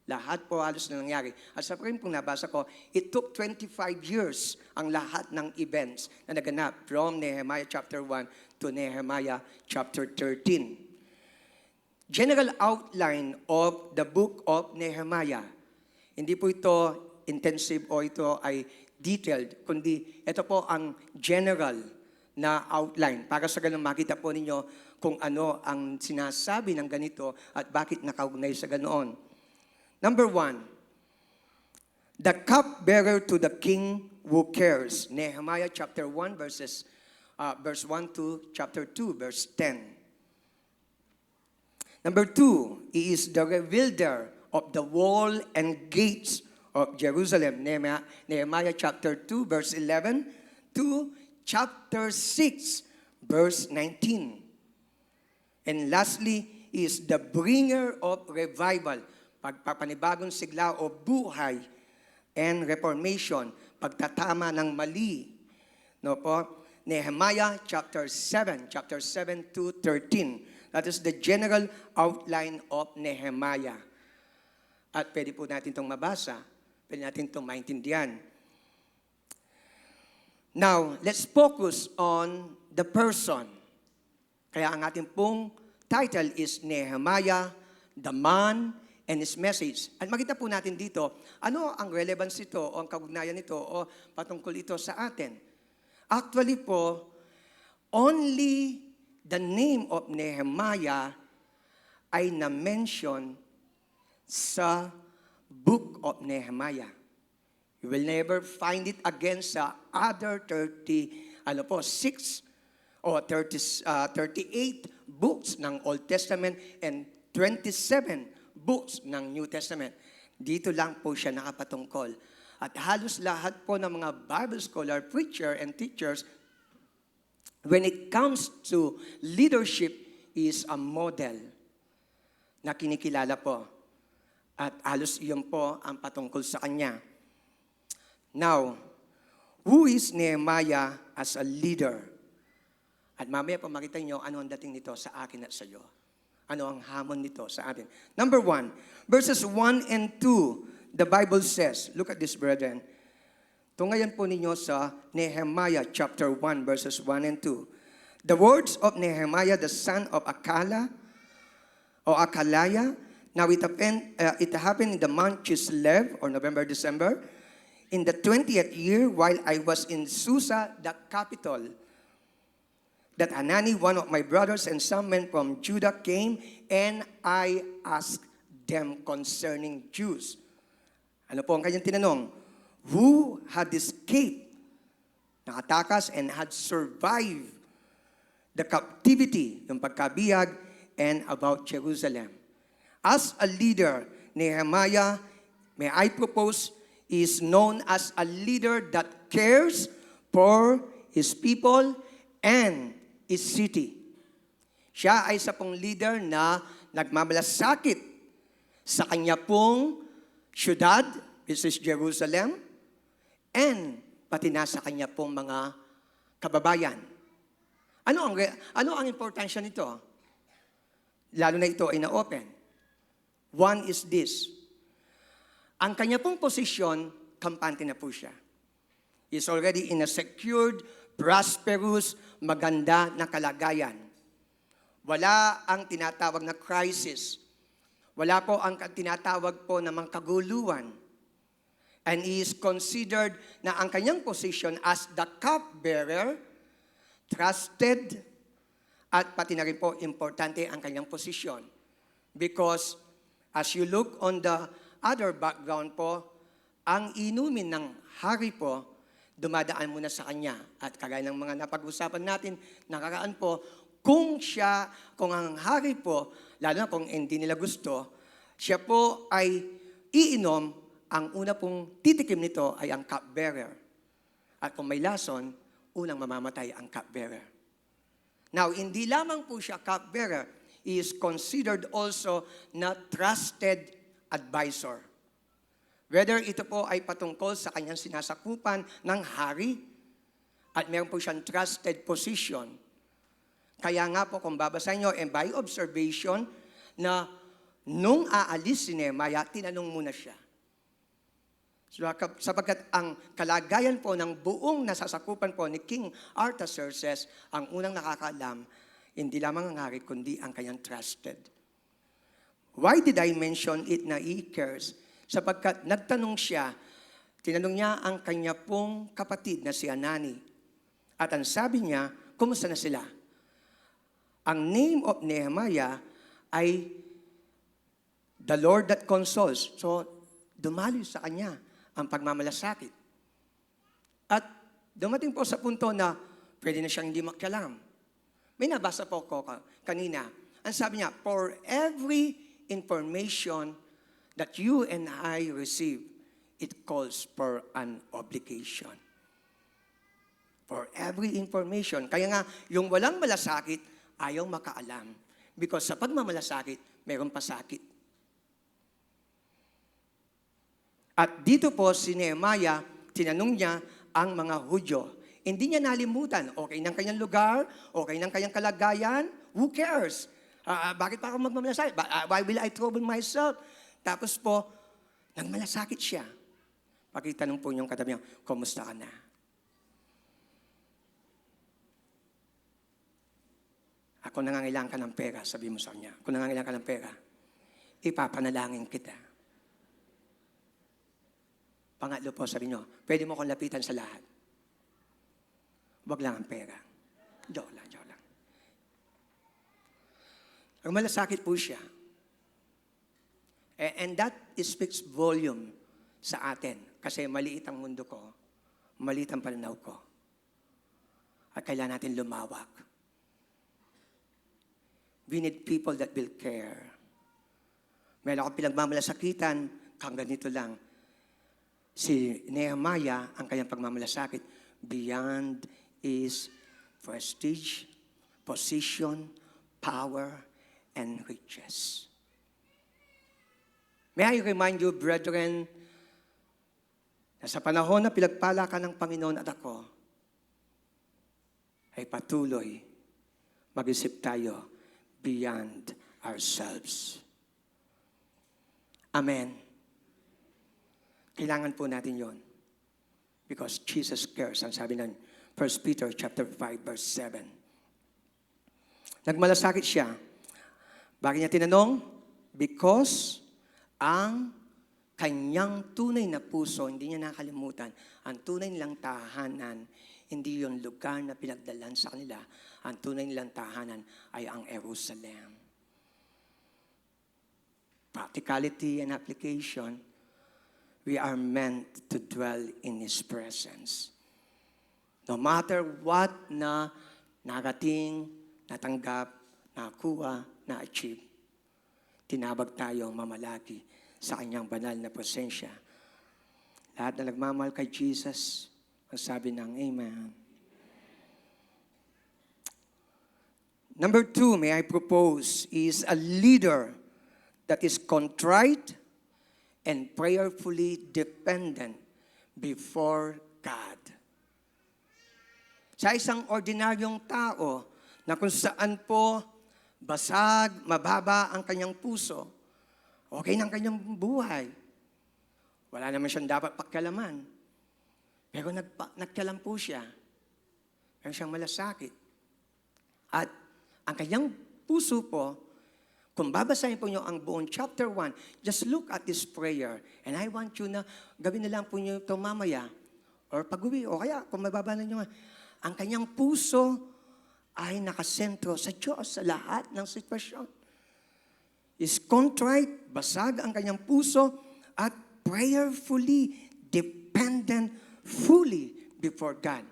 Lahat po halos na nangyari. At sa rin pong nabasa ko, it took 25 years ang lahat ng events na naganap from Nehemiah chapter 1 to Nehemiah chapter 13. General outline of the book of Nehemiah. Hindi po ito intensive o ito ay detailed, kundi ito po ang general na outline para sa ganun makita po ninyo kung ano ang sinasabi ng ganito at bakit nakaugnay sa ganoon. Number 1, the cupbearer to the king who cares. Nehemiah chapter 1 verse 1 to chapter 2 verse 10. Number 2, he is the rebuilder of the wall and gates of Jerusalem. Nehemiah chapter 2 verse 11 to chapter 6 verse 19. And lastly, he is the bringer of revival, pagpapanibagong sigla o buhay and reformation, pagtatama ng mali. No po? Nehemiah chapter 7 to 13. That is the general outline of Nehemiah. At pwede po natin itong mabasa, pwede natin itong maintindihan. Now, let's focus on the person. Kaya ang ating pong title is Nehemiah, the man and his message. At makita po natin dito, ano ang relevance ito o ang kaugnayan nito o patungkol ito sa atin. Actually po, only the name of Nehemiah ay na-mention sa book of Nehemiah. You will never find it again sa other 38 books ng Old Testament and 27 books ng New Testament. Dito lang po siya nakapatungkol. At halos lahat po ng mga Bible scholar, preacher, and teachers, when it comes to leadership, is a model na kinikilala po. At halos iyon po ang patungkol sa kanya. Now, who is Nehemiah as a leader? At mamaya po makita nyo ano ang dating nito sa akin at sa iyo. Ano ang hamon nito sa atin. Number 1, verses 1 and 2, the Bible says, look at this, brethren. Tungayan po ninyo sa Nehemiah chapter 1, verses 1 and 2. The words of Nehemiah, the son of Akaliah. Now it happened in the month Chislev, or November, December, in the 20th year, while I was in Susa, the capital, that Hanani, one of my brothers, and some men from Judah came, and I asked them concerning Jews. Ano po ang kanyang tinanong? Who had escaped, nakatakas, and had survived the captivity, yung pagkabihag, and about Jerusalem. As a leader, Nehemiah, may I propose, is known as a leader that cares for his people and his city. Siya ay isa pong leader na nagmamalasakit sa kanya pong syudad, this is Jerusalem, and pati na sa kanya pong mga kababayan. Ano ang importansya nito? Lalo na ito ay na-open. One is this. Ang kanya pong posisyon, kampante na po siya. He's already in a secured, prosperous, maganda na kalagayan. Wala ang tinatawag na crisis. Wala po ang tinatawag po na mga kaguluhan. And he is considered na ang kanyang position as the cupbearer, trusted, at pati na rin po importante ang kanyang posisyon. Because as you look on the other background po, ang inumin ng hari po, dumadaan muna sa kanya. At kagaya ng mga napag-usapan natin, nakaraan po, kung ang hari po, lalo na kung hindi nila gusto, siya po ay iinom, ang una pong titikim nito ay ang cupbearer. At kung may lason, unang mamamatay ang cupbearer. Now, hindi lamang po siya cupbearer, he is considered also na trusted advisor. Whether ito po ay patungkol sa kanyang sinasakupan ng hari, at meron po siyang trusted position. Kaya nga po kung babasahin nyo, and by observation, na nung aalis si Nehemiah, tinanong muna siya. Sapagkat ang kalagayan po ng buong nasasakupan po ni King Artaxerxes, ang unang nakakaalam, hindi lamang ang hari, kundi ang kanyang trusted. Why did I mention it na he cares? Sapagkat nagtanong siya, tinanong niya ang kanya pong kapatid na si Hanani. At ang sabi niya, kumusta na sila? Ang name of Nehemiah ay the Lord that consoles. So, dumaloy sa kanya ang pagmamalasakit. At dumating po sa punto na pwede na siyang hindi makialam. May nabasa po ko kanina. Ang sabi niya, for every information that you and I receive, it calls for an obligation. For every information. Kaya nga, yung walang malasakit, ayaw makaalam. Because sa pagmamalasakit, mayroon pa sakit. At dito po si Nehemiah, tinanong niya ang mga Hudyo. Hindi niya nalimutan, okay ng kanyang lugar, okay ng kanyang kalagayan, who cares? Bakit pa ako magmamalasakit? Why will I trouble myself? Tapos po, nagmalasakit siya. Pakitanong po niyong katabi niya, kumusta ka na? Ako nangangailangan ka ng pera, sabi mo sa kanya. Kung nangangailangan ka ng pera, ipapanalangin kita. Pangatlo po, sabi niyo, pwede mo akong lapitan sa lahat. Huwag lang ang pera. Joke lang. Ang malasakit po siya. And that speaks volume sa atin. Kasi maliit ang mundo ko, maliit ang pananaw ko. At kailangan natin lumawak. We need people that will care. Meron akong pinagmamalasakitan, kang ganito lang. Si Nehemiah, ang kanyang pagmamalasakit, beyond is prestige, position, power, and riches. May I remind you, brethren, na sa panahon na pinagpala ka ng Panginoon at ako, ay patuloy mag-isip tayo beyond ourselves. Amen. Kailangan po natin yon. Because Jesus cares. Ang sabi ng 1 Peter chapter 5, verse 7. Nagmalasakit siya. Bakit niya tinanong? Because ang kanyang tunay na puso, hindi niya nakalimutan, ang tunay nilang tahanan, hindi yung lugar na pinagdalan sa kanila. Ang tunay nilang tahanan ay ang Jerusalem. Practicality and application, we are meant to dwell in His presence. No matter what na narating, natanggap, nakuha, na-achieve, tinabag tayo mamalagi sa kanyang banal na presensya. Lahat na nagmamahal kay Jesus, ang sabi ng Amen. Number 2, may I propose, is a leader that is contrite and prayerfully dependent before God. Sa isang ordinaryong tao na kung saan po basag, mababa ang kanyang puso, okay ng kanyang buhay. Wala naman siyang dapat pakialaman. Pero nagkialam po siya. Meron siyang malasakit. At ang kanyang puso po, kung babasahin po niyo ang buong chapter 1, just look at this prayer. And I want you na gawin na lang po niyo ito mamaya. Or pag-uwi. O kaya, kung mababasa niyo, ang kanyang puso ay nakasentro sa Diyos sa lahat ng sitwasyon. Is contrite, basag ang kanyang puso, at prayerfully dependent fully before God.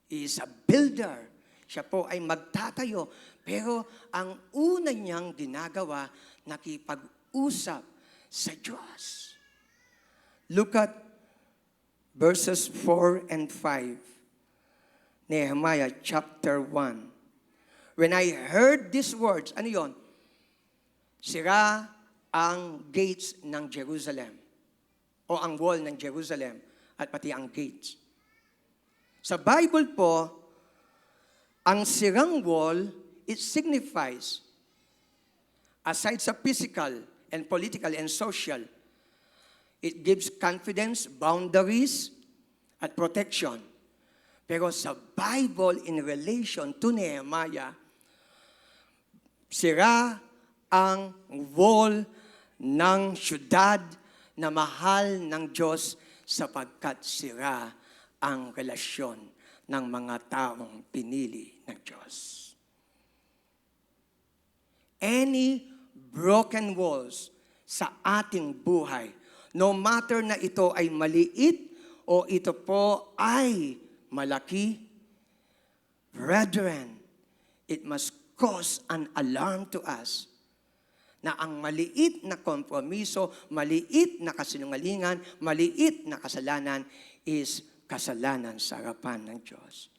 He is a builder. Siya po ay magtatayo. Pero ang una niyang ginagawa, nakipag-usap sa Diyos. Look at verses 4 and 5. Nehemiah chapter 1. When I heard these words, ano yon? Sira ang gates ng Jerusalem. O ang wall ng Jerusalem. At pati ang gates. Sa Bible po, ang sirang wall, it signifies, aside sa physical and political and social, it gives confidence, boundaries, at protection. Pero sa Bible, in relation to Nehemiah, sira ang wall ng syudad na mahal ng Diyos sapagkat sira ang relasyon ng mga taong pinili ng Diyos. any broken walls sa ating buhay. No matter na ito ay maliit o ito po ay malaki, brethren, it must cause an alarm to us na ang maliit na kompromiso, maliit na kasinungalingan, maliit na kasalanan is kasalanan sa harapan ng Diyos.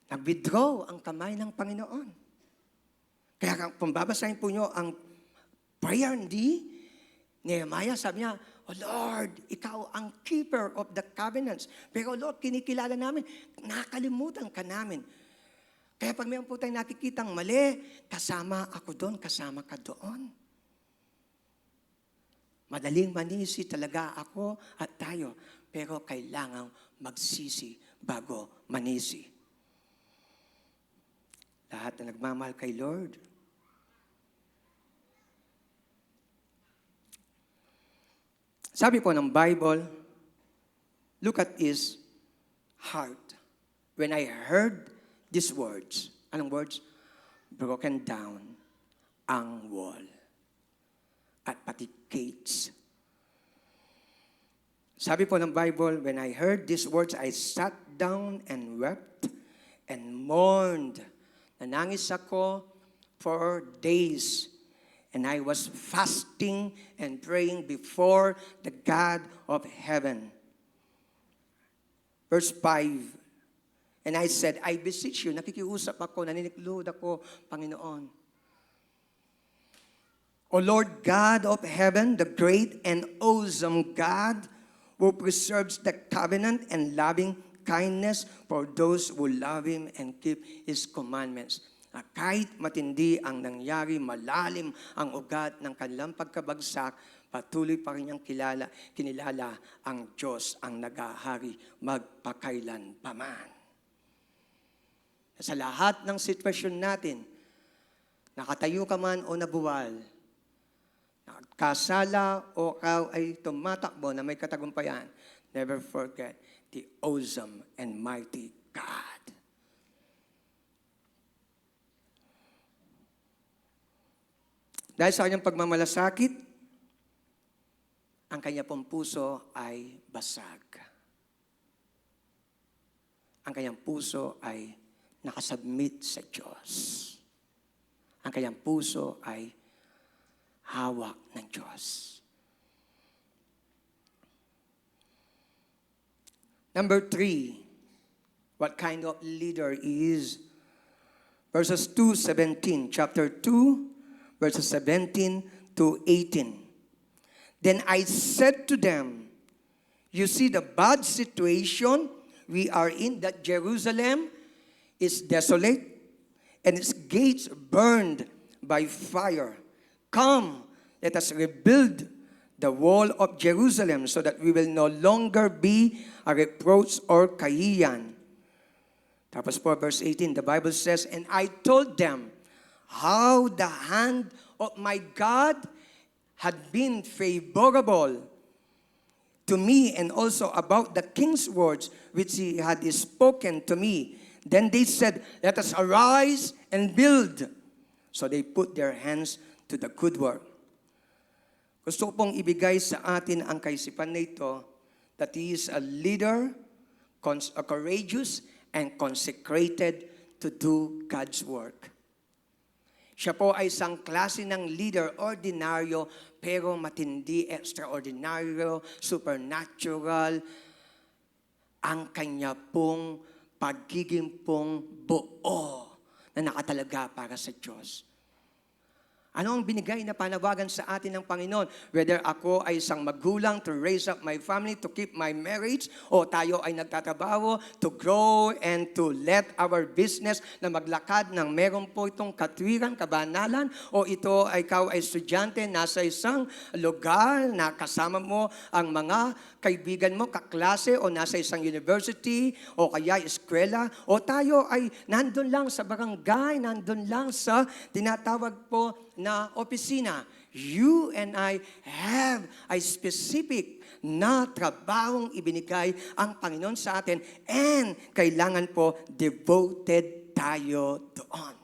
Nag-withdraw ang kamay ng Panginoon. Kaya kung babasahin po nyo ang prayer ni Nehemiah, sabi niya, "Oh Lord, ikaw ang keeper of the covenants. Pero Lord, kinikilala namin, nakalimutan ka namin. Kaya pag mayroon po tayong nakikitang mali, kasama ako doon, kasama ka doon." Madaling manisi talaga ako at tayo, pero kailangang magsisi bago manisi. Lahat na nagmamahal kay Lord, sabi po ng Bible, look at his heart. When I heard these words, anong words? Broken down ang wall at pati gates. Sabi po ng Bible, when I heard these words, I sat down and wept and mourned. Nanangis ako for days. And I was fasting and praying before the God of heaven. Verse 5. And I said, I beseech you, nakikiusap ako, naniniklod ako, Panginoon. O Lord God of heaven, the great and awesome God, who preserves the covenant and loving kindness for those who love Him and keep His commandments. Kahit matindi ang nangyari, malalim ang ugat ng kanilang pagkabagsak, patuloy pa rin niyang kinilala ang Diyos ang nagahari magpakailan paman. Sa lahat ng sitwasyon natin, nakatayo ka man o nabuwal, nakasala o ikaw ay tumatakbo na may katagumpayan, never forget the awesome and mighty God. Dahil sa kanyang pagmamalasakit, ang kanya pong puso ay basag. Ang kanyang puso ay nakasubmit sa Diyos. Ang kanyang puso ay hawak ng Diyos. Number 3, what kind of leader is? Verses 2:17, chapter 2, verses 17 to 18. Then I said to them, you see the bad situation we are in, that Jerusalem is desolate and its gates burned by fire. Come, let us rebuild the wall of Jerusalem so that we will no longer be a reproach or kahiyan. Tapos po, verse 18, the Bible says, and I told them how the hand of my God had been favorable to me, and also about the king's words which he had spoken to me. Then they said, let us arise and build. So they put their hands to the good work. Gusto ko pong ibigay sa atin ang kaisipan na ito, that he is a leader, courageous, and consecrated to do God's work. Siya po ay isang klase ng leader, ordinaryo, pero matindi, extraordinaryo, supernatural, ang kanya pong pagiging pong buo na nakatalaga para sa Diyos. Ano ang binigay na panawagan sa atin ng Panginoon? Whether ako ay isang magulang to raise up my family, to keep my marriage, o tayo ay nagtatrabaho to grow and to let our business na maglakad ng meron po itong katwiran, kabanalan, o ito ay ikaw ay estudyante, nasa isang lugar na kasama mo ang mga kaibigan mo, kaklase, o nasa isang university, o kaya eskwela, o tayo ay nandun lang sa barangay, nandun lang sa tinatawag po na opisina. You and I have a specific na trabahong ibinigay ang Panginoon sa atin, and kailangan po devoted tayo doon.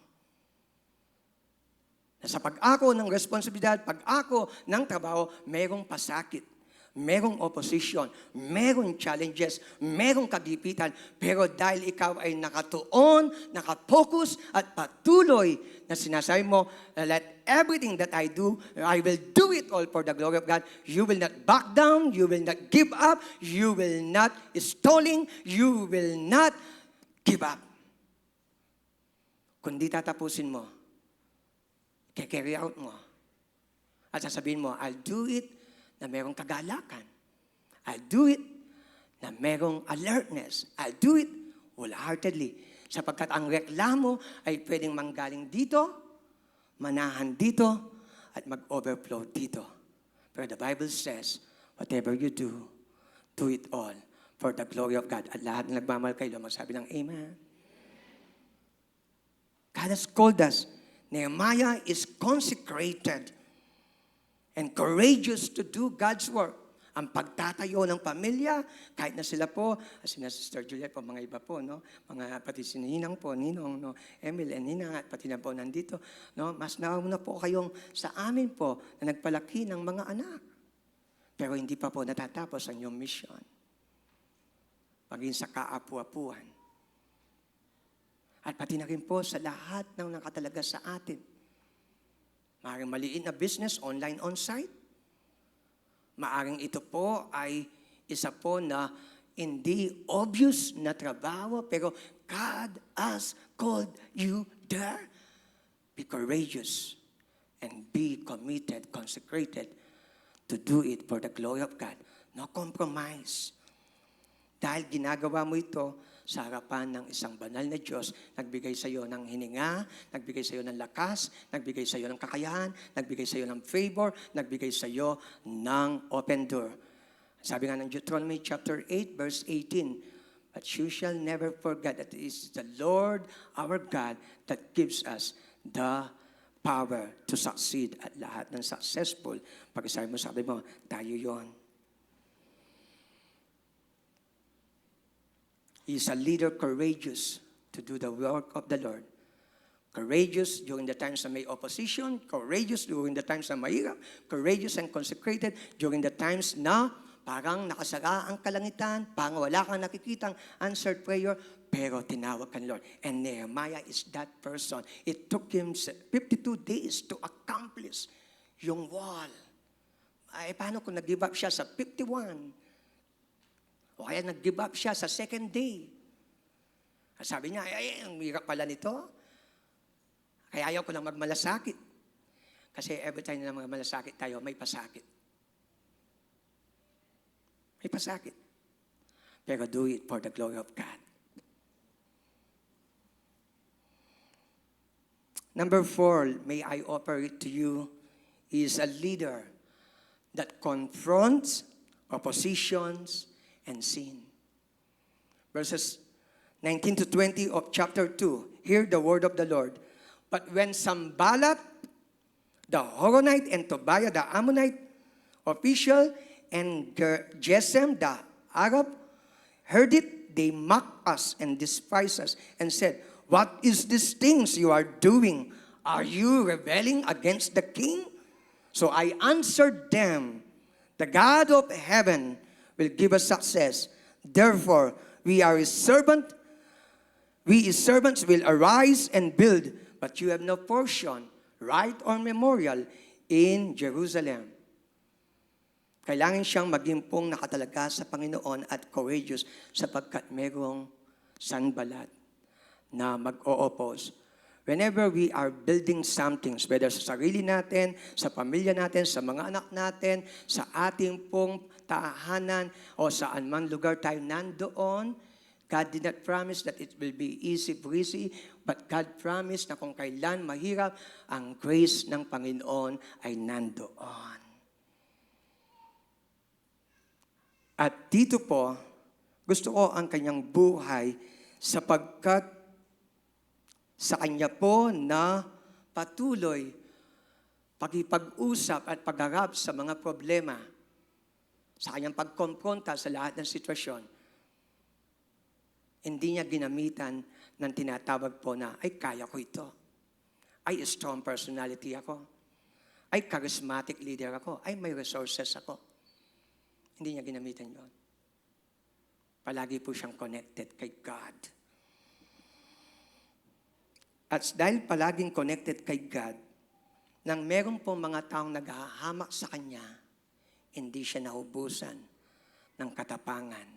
Na sa pag-ako ng responsibilidad, pag-ako ng trabaho, merong pasakit, merong opposition, merong challenges, merong kagipitan. Pero dahil ikaw ay nakatuon, nakapokus at patuloy na sinasabi mo, let everything that I do, I will do it all for the glory of God. You will not back down, you will not give up, you will not stalling, you will not give up. Kundi tatapusin mo, carry out mo, at sasabihin mo, I'll do it na merong kagalakan. I'll do it na merong alertness. I'll do it wholeheartedly. Sapagkat ang reklamo ay pwedeng manggaling dito, manahan dito, at mag-overflow dito. Pero the Bible says, whatever you do it all for the glory of God. At lahat ng nagmamahal kayo, magsabi ng Amen. God has called us. Nehemiah is consecrated and courageous to do God's work. Ang pagtatayo ng pamilya, kahit na sila po, sina Sister Juliet po, mga iba po, no? Mga pati si Ninang po, Ninong, no? Emil and Ninang, at pati na po nandito, no? Mas nauna po kayong sa amin po na nagpalaki ng mga anak. Pero hindi pa po natatapos ang inyong mission. Maging sa kaapu-apuan. At pati na rin po sa lahat ng nakatalaga sa atin. Maaring maliit na business, online, on-site. Maaring ito po ay isa po na hindi obvious na trabaho, pero God has called you there. Be courageous and be committed, consecrated to do it for the glory of God. No compromise. Dahil ginagawa mo ito sa harapan ng isang banal na Diyos, nagbigay sa iyo ng hininga, nagbigay sa iyo ng lakas, nagbigay sa iyo ng kakayahan, nagbigay sa iyo ng favor, nagbigay sa iyo ng open door. Sabi nga ng Deuteronomy chapter 8, verse 18, but you shall never forget that it is the Lord our God that gives us the power to succeed at lahat ng successful. Pag sabi mo, tayo yon. He is a leader courageous to do the work of the Lord. Courageous during the times na may opposition, courageous during the times na mahirap, courageous and consecrated during the times na parang nakasara ang kalangitan, parang wala kang nakikitang answered prayer, pero tinawag ka ni Lord. And Nehemiah is that person. It took him 52 days to accomplish yung wall. Ay, paano kung nag-give up siya sa 51? O kaya nag-give up siya sa second day. At sabi niya, ang hirap pala nito. Kaya ayaw ko lang magmalasakit. Kasi every time na magmalasakit tayo, may pasakit. May pasakit. Pero do it for the glory of God. Number 4, may I offer it to you, is a leader that confronts oppositions and sin. Verses 19 to 20 of chapter 2. Hear the word of the Lord. But when Sanballat, the Horonite, and Tobiah, the Ammonite official, and Gesem, the Arab, heard it, they mocked us and despised us and said, what is these things you are doing? Are you rebelling against the king? So I answered them, the God of heaven will give us success. Therefore, we his servants will arise and build, but you have no portion, right or memorial in Jerusalem. Kailangan siyang maging pong nakatalaga sa Panginoon at courageous sapagkat mayroong Sanballat na mag-o-oppose. Whenever we are building something, whether sa sarili natin, sa pamilya natin, sa mga anak natin, sa ating pong tahanan, o saan man lugar tayo nandoon, God did not promise that it will be easy breezy, but God promised na kung kailan mahirap, ang grace ng Panginoon ay nandoon. At dito po, gusto ko ang kanyang buhay sapagkat sa kanya po na patuloy pag-usap at pagharap sa mga problema, sa kanyang pagkompronta sa lahat ng sitwasyon, hindi niya ginamitan ng tinatawag po na, ay, kaya ko ito. Ay, strong personality ako. Ay, charismatic leader ako. Ay, may resources ako. Hindi niya ginamitan yon. Palagi po siyang connected kay God. At dahil palaging connected kay God, nang meron po mga taong naghahamak sa Kanya, hindi siya naubusan ng katapangan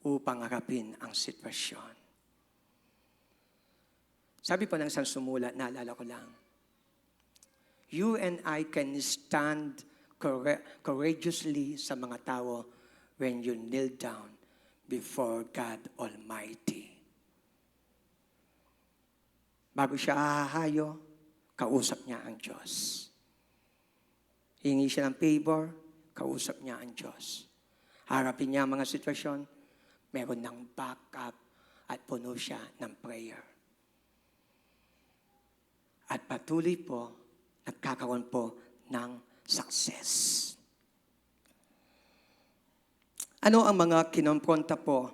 upang harapin ang sitwasyon. Sabi po ng isang sumulat, naalala ko lang, you and I can stand courageously sa mga tao when you kneel down before God Almighty. Bago siya hahayo, kausap niya ang Diyos. Hingi siya ng favor, kausap niya ang Diyos. Harapin niya ang mga sitwasyon, meron ng backup at puno siya ng prayer. At patuloy po, nagkakaroon po ng success. Ano ang mga kinompronta po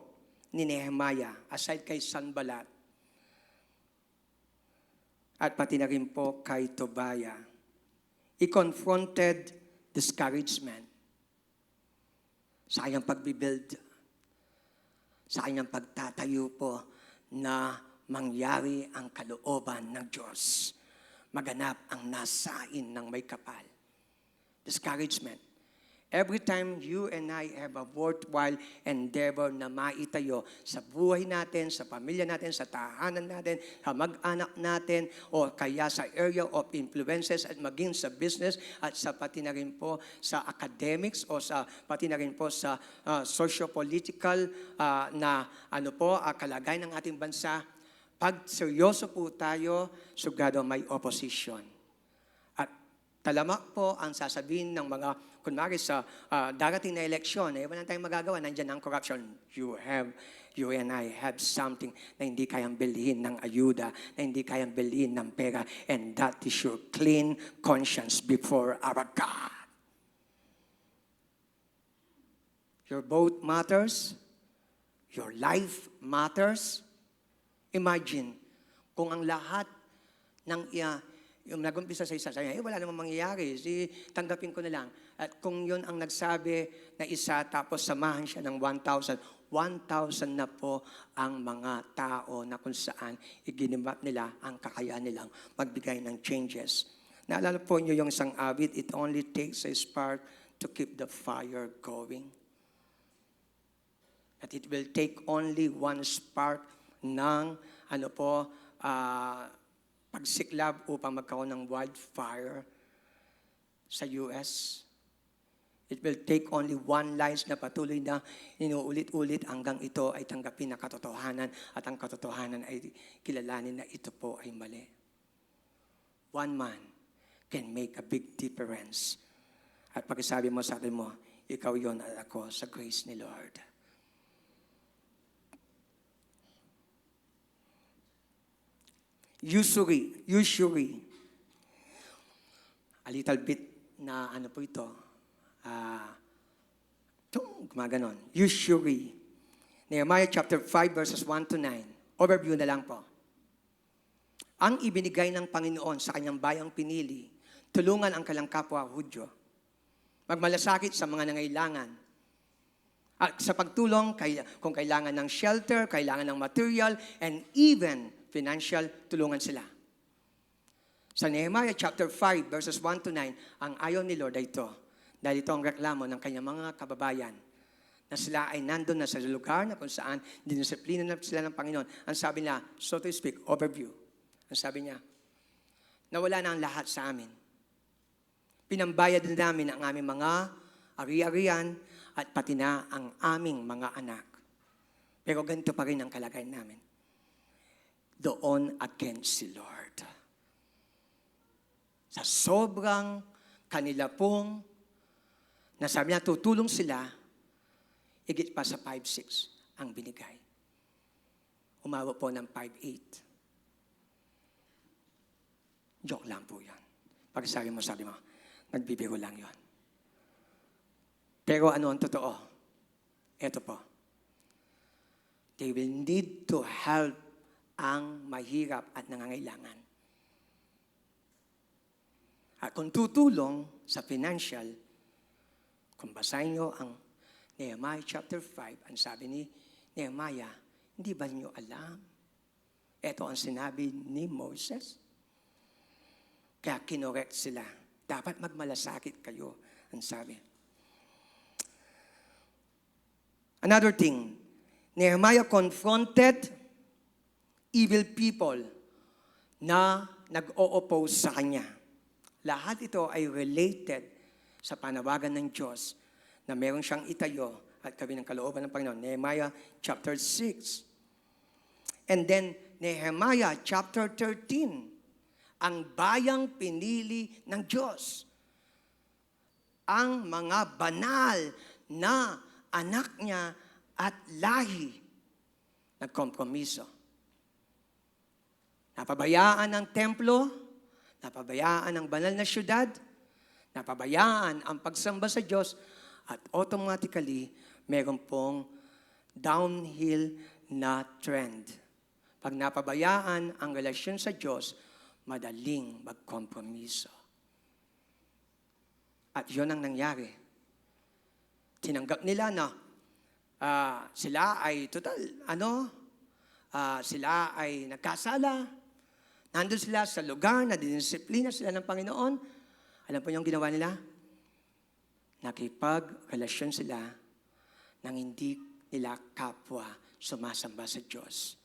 ni Nehemiah aside kay Sanballat at pati na rin po kay Tobiah? He confronted discouragement sa kanyang pagbibuild, sa kanyang pagtatayo po na mangyari ang kalooban ng Diyos. Maganap ang nasain ng may kapal. Discouragement. Every time you and I have a worthwhile endeavor na maitayo sa buhay natin, sa pamilya natin, sa tahanan natin, sa mag-anak natin, o kaya sa area of influences at maging sa business at sa pati na rin po sa academics o sa pati na rin po sa socio-political na kalagayan ng ating bansa, pag seryoso po tayo, sugado may opposition. At talamak po ang sasabihin ng mga, kunwari sa darating na eleksyon, wala tayong magagawa, nandiyan ang corruption. You and I have something na hindi kayang bilhin ng ayuda, na hindi kayang bilhin ng pera, and that is your clean conscience before our God. Your vote matters. Your life matters. Imagine, kung ang lahat ng yung nag-umpisa sa isa, sabi, wala namang mangyayari, tanggapin ko na lang. At kung yun ang nagsabi na isa, tapos samahan siya ng 1,000 na po ang mga tao na kung saan iginimap nila ang kakayahan nilang magbigay ng changes. Naalala po niyo yung isang awit, it only takes a spark to keep the fire going. That it will take only one spark ng pagsiklab upang magkaroon ng wildfire sa US. It will take only one lies na patuloy na inuulit-ulit hanggang ito ay tanggapin na katotohanan at ang katotohanan ay kilalanin na ito po ay mali. One man can make a big difference. At pagkasabi mo sa akin mo, ikaw yon at ako sa grace ni Lord. Usury. A little bit na po ito. Gumaganon. Usury. Nehemiah chapter 5 verses 1 to 9. Overview na lang po. Ang ibinigay ng Panginoon sa kanyang bayang pinili, tulungan ang kanyang kapwa Hudyo. Magmalasakit sa mga nangailangan. At sa pagtulong, kung kailangan ng shelter, kailangan ng material, and even financial, tulungan sila. Sa Nehemiah chapter 5, verses 1 to 9, ang ayaw ni Lord ay ito. Dahil ito ang reklamo ng kanyang mga kababayan na sila ay nandun na sa lugar na kung saan dinisiplina na sila ng Panginoon. Ang sabi niya, so to speak, overview. Ang sabi niya, nawala na ang lahat sa amin. Pinambayad na namin ang aming mga ari-arian at pati na ang aming mga anak. Pero ganito pa rin ang kalagayan namin. Doon against si Lord. Sa sobrang kanila pong nasabi niya, tutulong sila, higit pa sa 5-6 ang binigay. Umabot po ng 5-8. Joke lang po yan. Pag sabi mo, nagbibiro lang yon. Pero ano ang totoo? Ito po. They will need to help ang mahirap at nangangailangan. At kung tutulong sa financial, kung basahin nyo ang Nehemiah chapter 5, ang sabi ni Nehemiah, hindi ba niyo alam? Ito ang sinabi ni Moses. Kaya kinorekt sila. Dapat magmalasakit kayo, ang sabi. Another thing, Nehemiah confronted evil people na nag-o-oppose sa kanya. Lahat ito ay related sa panawagan ng Diyos na meron siyang itayo at kami ng kalooban ng Panginoon. Nehemiah chapter 6. And then, Nehemiah chapter 13. Ang bayang pinili ng Diyos. Ang mga banal na anak niya at lahi nagkompromiso. Napabayaan ang templo, napabayaan ang banal na syudad, napabayaan ang pagsamba sa Diyos, at automatically, meron pong downhill na trend. Pag napabayaan ang relasyon sa Diyos, madaling magkompromiso. At yun ang nangyari. Tinanggap nila na sila ay sila ay nagkasala. Nandun sila sa lugar na dinisiplina sila ng Panginoon. Alam po yung ginawa nila? Nakipag-relasyon sila nang hindi nila kapwa sumasamba sa Diyos.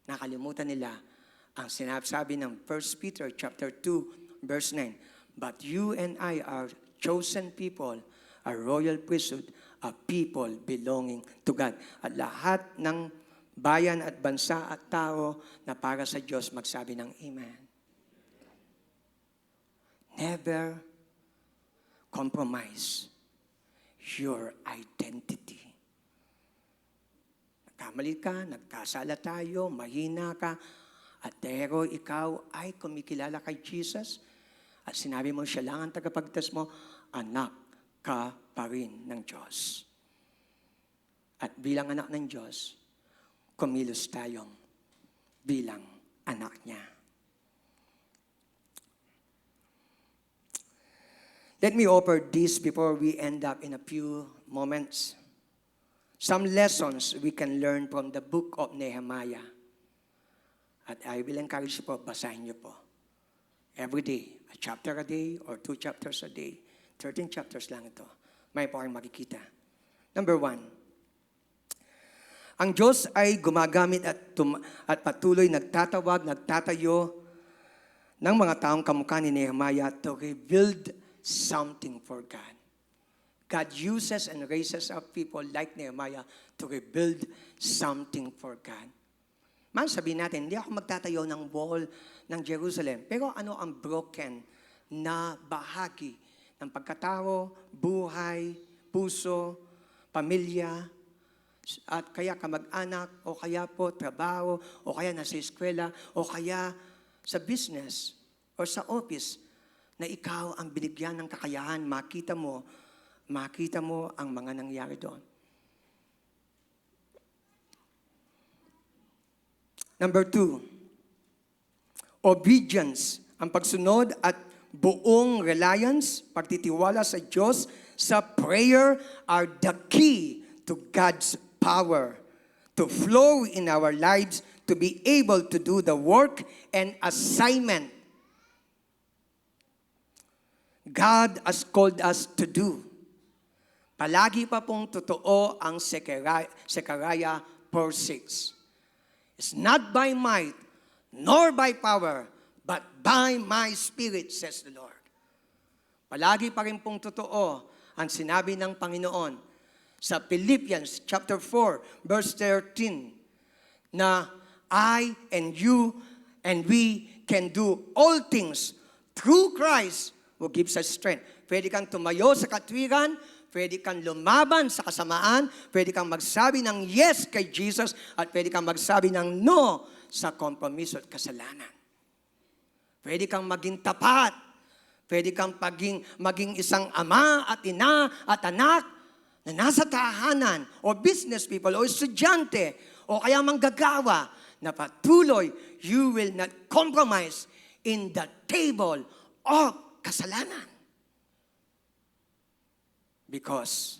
Nakalimutan nila ang sinasabi ng 1 Peter chapter 2, verse 9. But you and I are chosen people, a royal priesthood, a people belonging to God. At lahat ng bayan at bansa at tao na para sa Diyos magsabi ng Amen. Never compromise your identity. Nagkamali ka, nagkasala tayo, mahina ka, at pero ikaw ay kumikilala kay Jesus at sinabi mo siya lang ang tagapagligtas mo, anak ka pa rin ng Diyos. At bilang anak ng Diyos, kumilos tayong bilang anak niya. Let me offer this before we end up in a few moments. Some lessons we can learn from the book of Nehemiah. At I will encourage you po, basahin niyo po. Every day, a chapter a day or 2 chapters a day. 13 chapters lang ito. May po kayong makikita. Number 1. Ang Diyos ay gumagamit at patuloy nagtatawag, nagtatayo ng mga taong kamukha ni Nehemiah to rebuild something for God. God uses and raises up people like Nehemiah to rebuild something for God. Man, sabihin natin, hindi ako magtatayo ng wall ng Jerusalem. Pero ano ang broken na bahagi ng pagkatao, buhay, puso, pamilya, at kaya kamag-anak, o kaya po trabaho, o kaya nasa eskwela, o kaya sa business, o sa office, na ikaw ang binigyan ng kakayahan, makita mo ang mga nangyari doon. Number 2, obedience, ang pagsunod at buong reliance, pagtitiwala sa Diyos, sa prayer are the key to God's power to flow in our lives to be able to do the work and assignment God has called us to do. Palagi pa pong totoo ang Zechariah 4:6. It's not by might, nor by power, but by my Spirit, says the Lord. Palagi pa rin pong totoo ang sinabi ng Panginoon sa Philippians chapter 4, verse 13, na I and you and we can do all things through Christ who gives us strength. Pwede kang tumayo sa katwiran, pwede kang lumaban sa kasamaan, pwede kang magsabi ng yes kay Jesus, at pwede kang magsabi ng no sa kompromiso at kasalanan. Pwede kang maging tapat, pwede kang maging isang ama at ina at anak na nasa tahanan, o business people, o estudyante, o kaya manggagawa, na patuloy, you will not compromise in the table o kasalanan. Because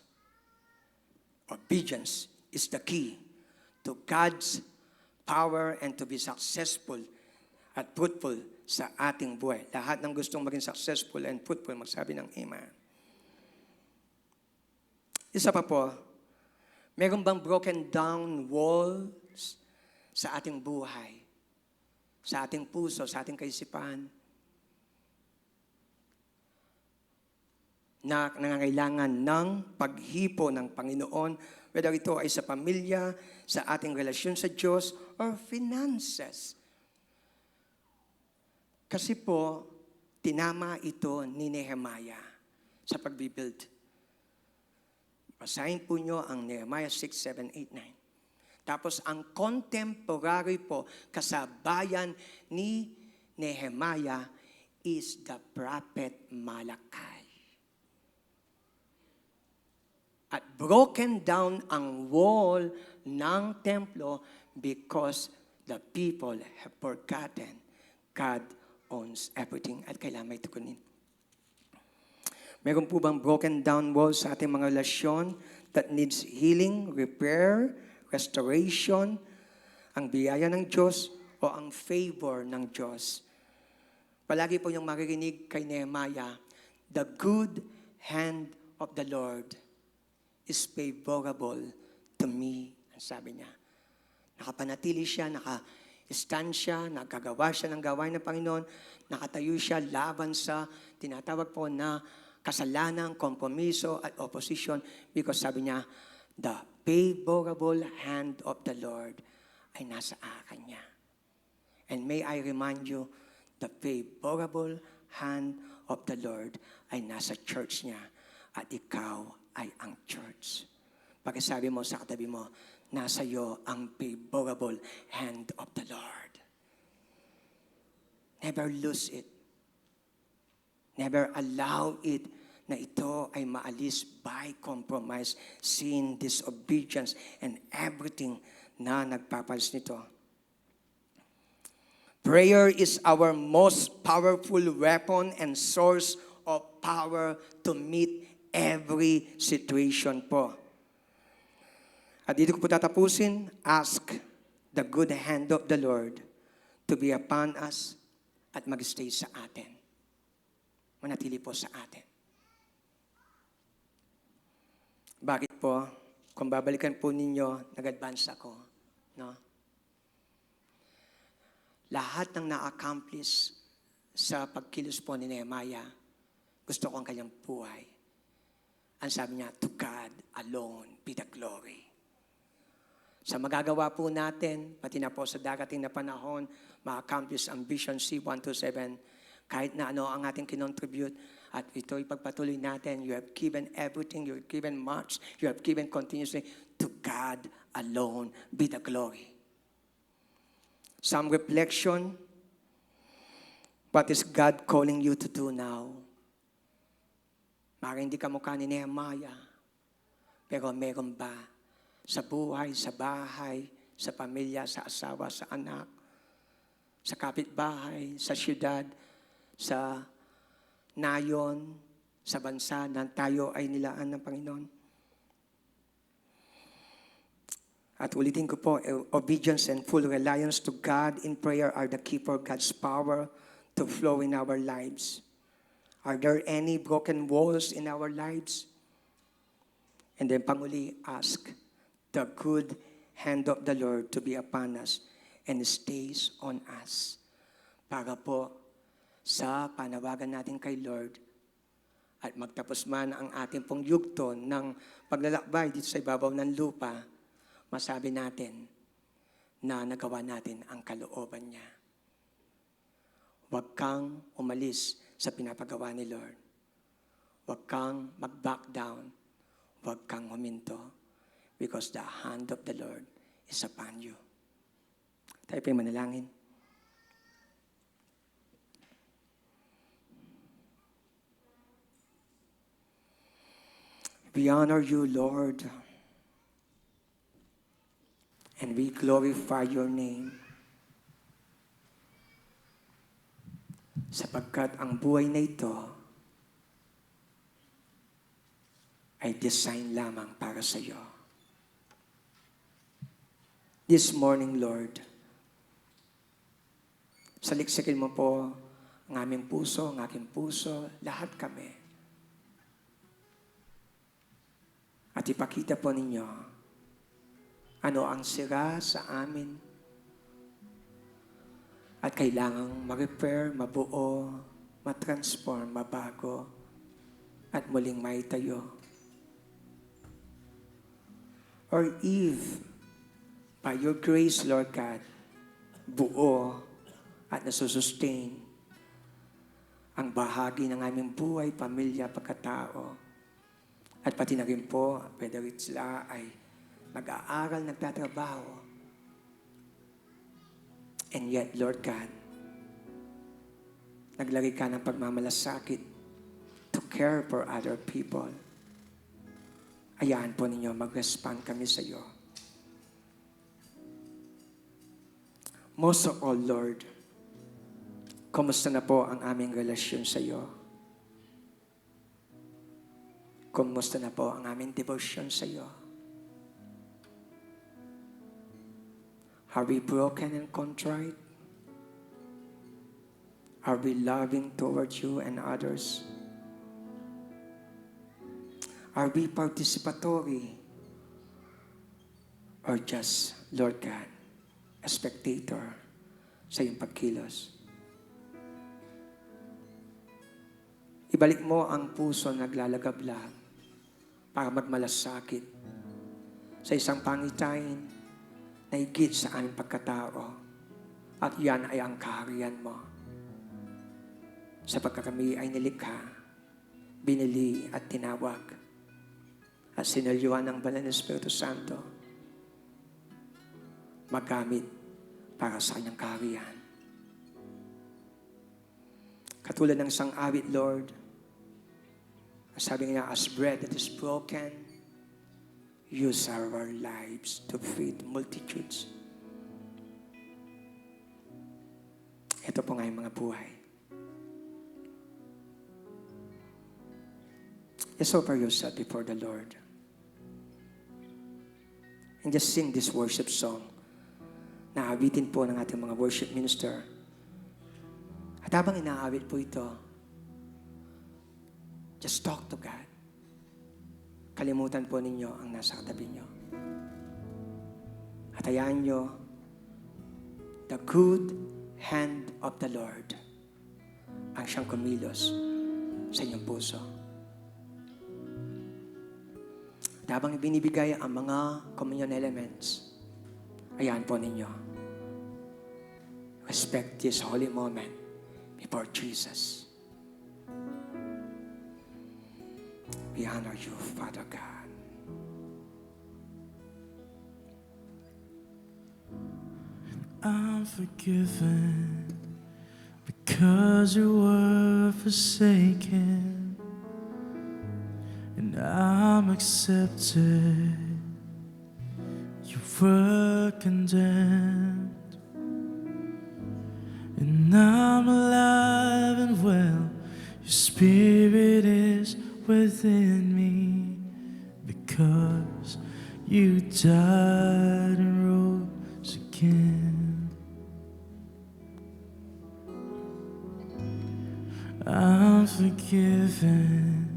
obedience is the key to God's power and to be successful at fruitful sa ating buhay. Lahat ng gustong maging successful and fruitful, magsabi ng Amen. Isa pa po, meron bang broken down walls sa ating buhay, sa ating puso, sa ating kaisipan, na nangangailangan ng paghipo ng Panginoon, whether ito ay sa pamilya, sa ating relasyon sa Diyos, or finances. Kasi po, tinama ito ni Nehemiah sa pagbibuild. Basahin po nyo ang Nehemiah 6, 7, 8, 9. Tapos ang contemporary po kasabayan ni Nehemiah is the prophet Malachi. At broken down ang wall ng templo because the people have forgotten God owns everything at kailangan may tukunin. Meron po bang broken down walls sa ating mga relasyon that needs healing, repair, restoration, ang biyaya ng Diyos o ang favor ng Diyos? Palagi po yung maririnig kay Nehemiah, the good hand of the Lord is favorable to me. Ang sabi niya. Nakapanatili siya, naka-stand siya, nagkagawa siya ng gawain ng Panginoon, nakatayo siya laban sa tinatawag po na kasalanan, kompromiso at opposition because sabi niya, the favorable hand of the Lord ay nasa akin niya. And may I remind you, the favorable hand of the Lord ay nasa church niya at ikaw ay ang church. Pakisabi mo sa katabi mo, nasa iyo ang favorable hand of the Lord. Never lose it. Never allow it na ito ay maalis by compromise, sin, disobedience, and everything na nagpapalis nito. Prayer is our most powerful weapon and source of power to meet every situation po. At dito ko po tatapusin, ask the good hand of the Lord to be upon us at mag-stay sa atin. Manatili po sa atin. Bakit po? Kung babalikan po ninyo, nag-advance ako. No? Lahat ng na-accomplish sa pagkilos po ni Nehemiah, gusto ko ang kanyang buhay. Ang sabi niya, to God alone be the glory. Sa magagawa po natin, pati na po sa darating na panahon, ma-accomplish ang Vision C127, kahit na ano ang ating kinontribute, at ito ipagpatuloy natin, you have given everything, you have given much, you have given continuously, to God alone be the glory. Some reflection, what is God calling you to do now? Mara hindi ka mukha ni Nehemiah, pero meron ba sa buhay, sa bahay, sa pamilya, sa asawa, sa anak, sa kapitbahay, sa syudad, sa nayon, sa bansa na tayo ay nilaan ng Panginoon? At ulitin ko po, obedience and full reliance to God in prayer are the key for God's power to flow in our lives. Are there any broken walls in our lives? And then panguli, ask the good hand of the Lord to be upon us and stays on us. Para po sa panawagan natin kay Lord at magtapos man ang ating pong yugto ng paglalakbay dito sa ibabaw ng lupa, masabi natin na nagawa natin ang kalooban niya. Huwag kang umalis sa pinapagawa ni Lord. Huwag kang mag-back down. Huwag kang huminto. Because the hand of the Lord is upon you. Tayo po'y manalangin. We honor you, Lord. And we glorify your name. sapagkat ang buhay na ito ay design lamang para sa iyo. This morning, Lord, saliksikin mo po ang aming puso, ang aking puso, lahat kami. At ipakita po ninyo ano ang sira sa amin at kailangang ma-repair, mabuo, matransform, mabago, at muling maitayo. Or if, by your grace, Lord God, buo at nasusustain ang bahagi ng aming buhay, pamilya, pagkatao, at pati na rin po, whether sila ay nag-aaral, nagtatrabaho. And yet, Lord God, naglagay ka ng pagmamalasakit to care for other people. Hayaan po ninyo, mag-respond kami sa iyo. Most of all, Lord, kumusta na po ang aming relasyon sa iyo? Kumusta na po ang aming devotion sa iyo? Are we broken and contrite? Are we loving towards you and others? Are we participatory? Or just, Lord God, a spectator sa iyong pagkilos? Ibalik mo ang puso naglalagablab para magmalasakit sa isang pangitain na higit sa aming pagkatao. At yan ay ang kaharian mo. Sapagkat kami ay nilikha, binili at tinawag at sinalyuan ng Banal na Espiritu Santo magamit para sa kanyang kaharian. Katulad ng isang awit, Lord, sabi niya, as bread that is broken, use our lives to feed multitudes. Ito po nga yung mga buhay. Just offer yourself before the Lord. And just sing this worship song na awitin po ng ating mga worship minister. At habang inaawit po ito, just talk to God. Kalimutan po ninyo ang nasa katabi nyo. At hayaan nyo the good hand of the Lord ang siyang kumilos sa inyong puso. At habang binibigay ang mga communion elements, hayaan po ninyo. Respect this holy moment before Jesus. We honor you, Father God. I'm forgiven because you were forsaken, and I'm accepted. You were condemned, and I'm alive and well. Your spirit is within me because you died and rose again. I'm forgiven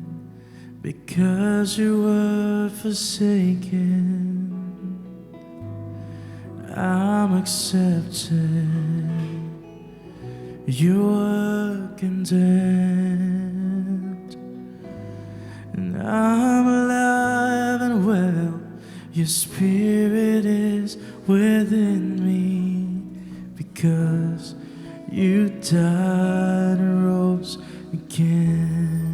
because you were forsaken. I'm accepted. You were condemned, and I'm alive and well. Your spirit is within me because you died and rose again.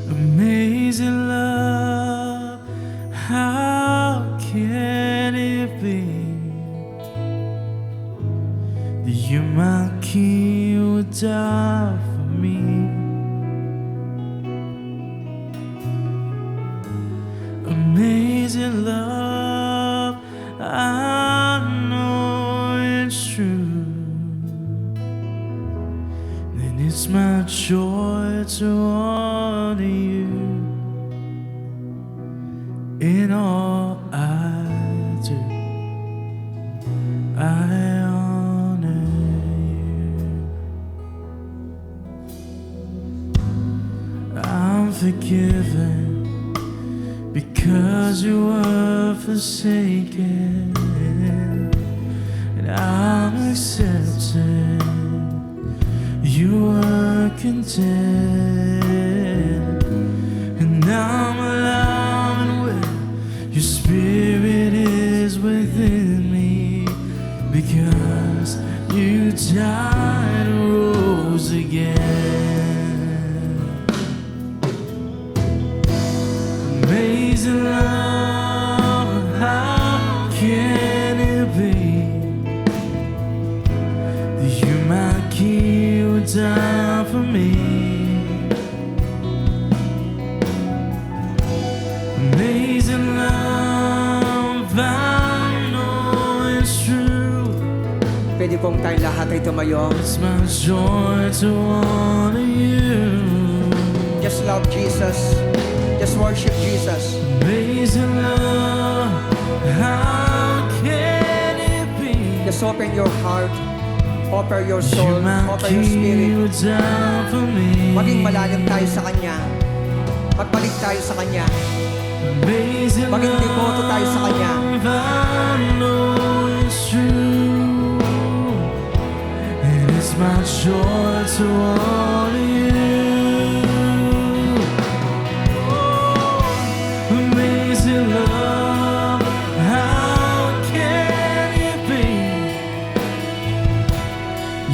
Amazing love, how can it be that you, my King, would die for me? Amazing love, I know it's true. It's my joy to honor you in all I do. I honor you. I'm forgiven because you were forsaken, and I'm accepted. You were content, and I'm alive and well. Your spirit is within me, because you died and rose again. Amazing love, how can it be that you, my King, would die for me? Amazing love, I know it's true. Pwede pong tayo lahat ay tumayo. It's my joy to honor you. Just love Jesus. Just worship Jesus. Amazing love, how can it be? Just open your heart. Offer your You, soul. my Offer your King, spirit. would die for me. Maging malalim tayo sa Kanya. Magbalik tayo sa Kanya. Amazing Maging devoto tayo sa Kanya. love, I know it's true, and it's my joy to honor you. Oh, amazing love, how can it be?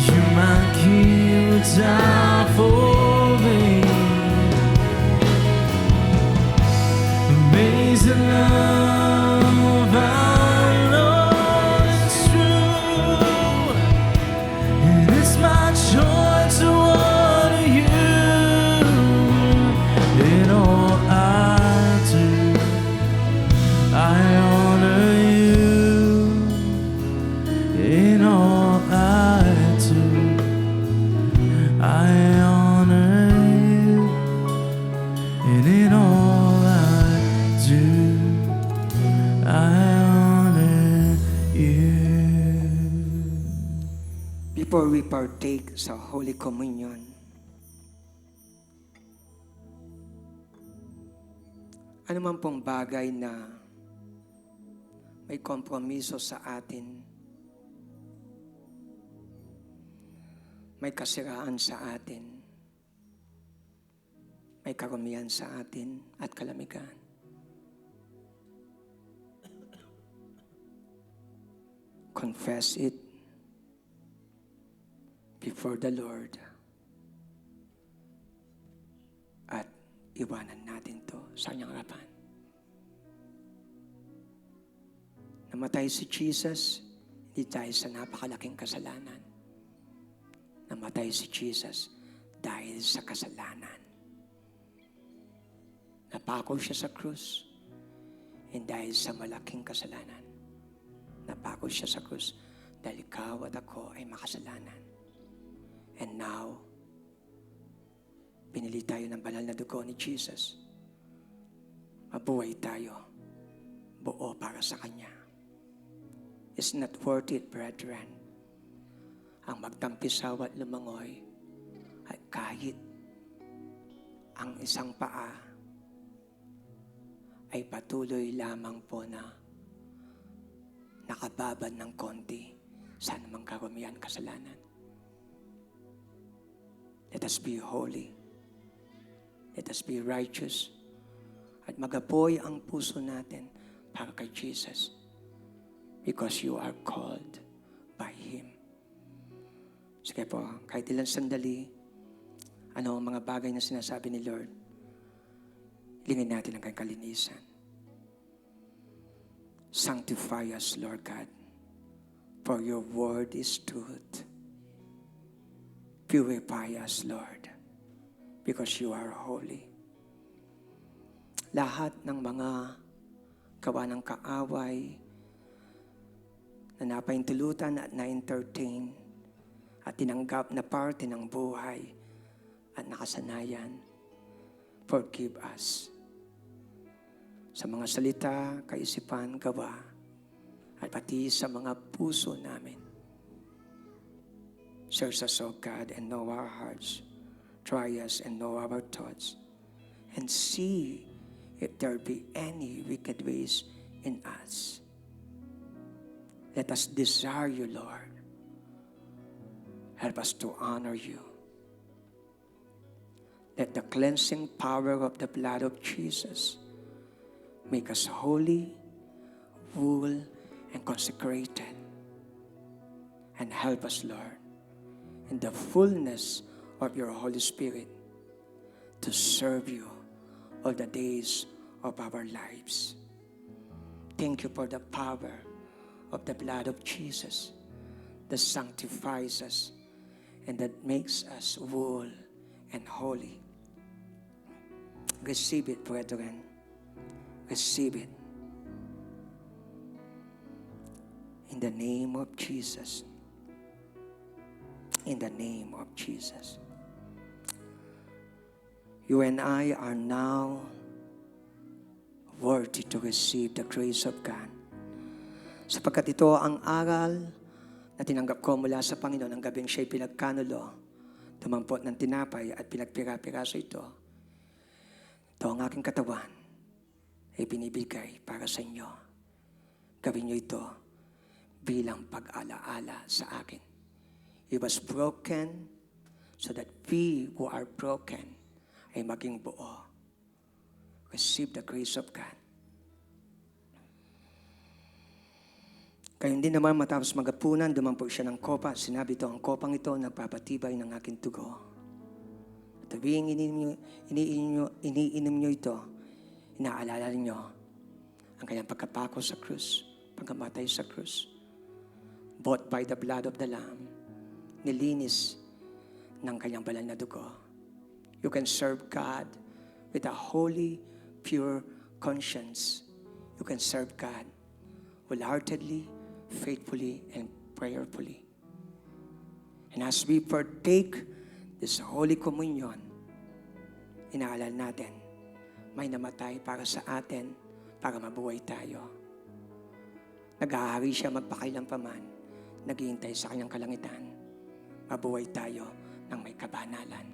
You, my King, would die for me. Amazing love, I know it's true, and it's my joy to honor you in all I do. I honor you in all I do. I honor you, and in all I do, I honor you. Before we partake sa Holy Communion, ano man pong bagay na may kompromiso sa atin, may kasiraan sa atin, may karumihan sa atin at kalamigan, confess it before the Lord at iwanan natin to sa kanyang harapan. Namatay si Jesus, hindi dahil sa napakalaking kasalanan. Namatay si Jesus dahil sa kasalanan. Napako siya sa krus, hindi dahil sa malaking kasalanan. Napako siya sa krus dahil ikaw at ako ay makasalanan. And now, pinili tayo ng banal na dugo ni Jesus. Mabuhay tayo, buo para sa Kanya. It's not worth it, brethren, ang magtampisaw at lumangoy at kahit ang isang paa ay patuloy lamang po na nakababad ng konti sa anumang karumihan kasalanan. Let us be holy. Let us be righteous. At magapoy ang puso natin para kay Jesus. Because you are called by Him. Sige po, kahit ilang sandali, ano ang mga bagay na sinasabi ni Lord, hilingin natin ang kanyang kalinisan. Sanctify us, Lord God, for your word is truth. Purify us, Lord, because you are holy. Lahat ng mga gawa ng kaaway na napaintulutan at na-entertain at tinanggap na parte ng buhay at nakasanayan. Forgive us sa mga salita, kaisipan, gawa, at pati sa mga puso namin. Search us, O God, and know our hearts. Try us and know our thoughts. And see if there be any wicked ways in us. Let us desire you, Lord. Help us to honor you. Let the cleansing power of the blood of Jesus make us holy, whole, and consecrated. And help us, Lord, in the fullness of your Holy Spirit to serve you all the days of our lives. Thank you for the power of the blood of Jesus that sanctifies us and that makes us whole and holy. Receive it, brethren. Receive it. In the name of Jesus. In the name of Jesus. You and I are now worthy to receive the grace of God. Sapagkat ito ang aral na tinanggap ko mula sa Panginoon ang gabing siya'y pinagkanulo, tumampot ng tinapay at pinagpira-piraso ito. Ito ang aking katawan ay binibigay para sa inyo. Gawin niyo ito bilang pag-alaala sa akin. He was broken so that we who are broken ay maging buo. Receive the grace of God. Kayong din naman matapos magapunan, dumampog siya ng kopa. Sinabi ito, ang kopang ito nagpapatibay ng aking tugo. At tuwing iniinom nyo ito, inaalala niyo ang kanyang pagkapako sa krus, pagkamatay sa krus. Bought by the blood of the Lamb, nilinis ng kanyang banal na dugo. You can serve God with a holy, pure conscience. You can serve God wholeheartedly, faithfully, and prayerfully. And as we partake this Holy Communion, inaalala natin, may namatay para sa atin, para mabuhay tayo. Naghahari siya magpakailanpaman, naghihintay sa kanyang kalangitan. Mabuhay tayo ng may kabanalan.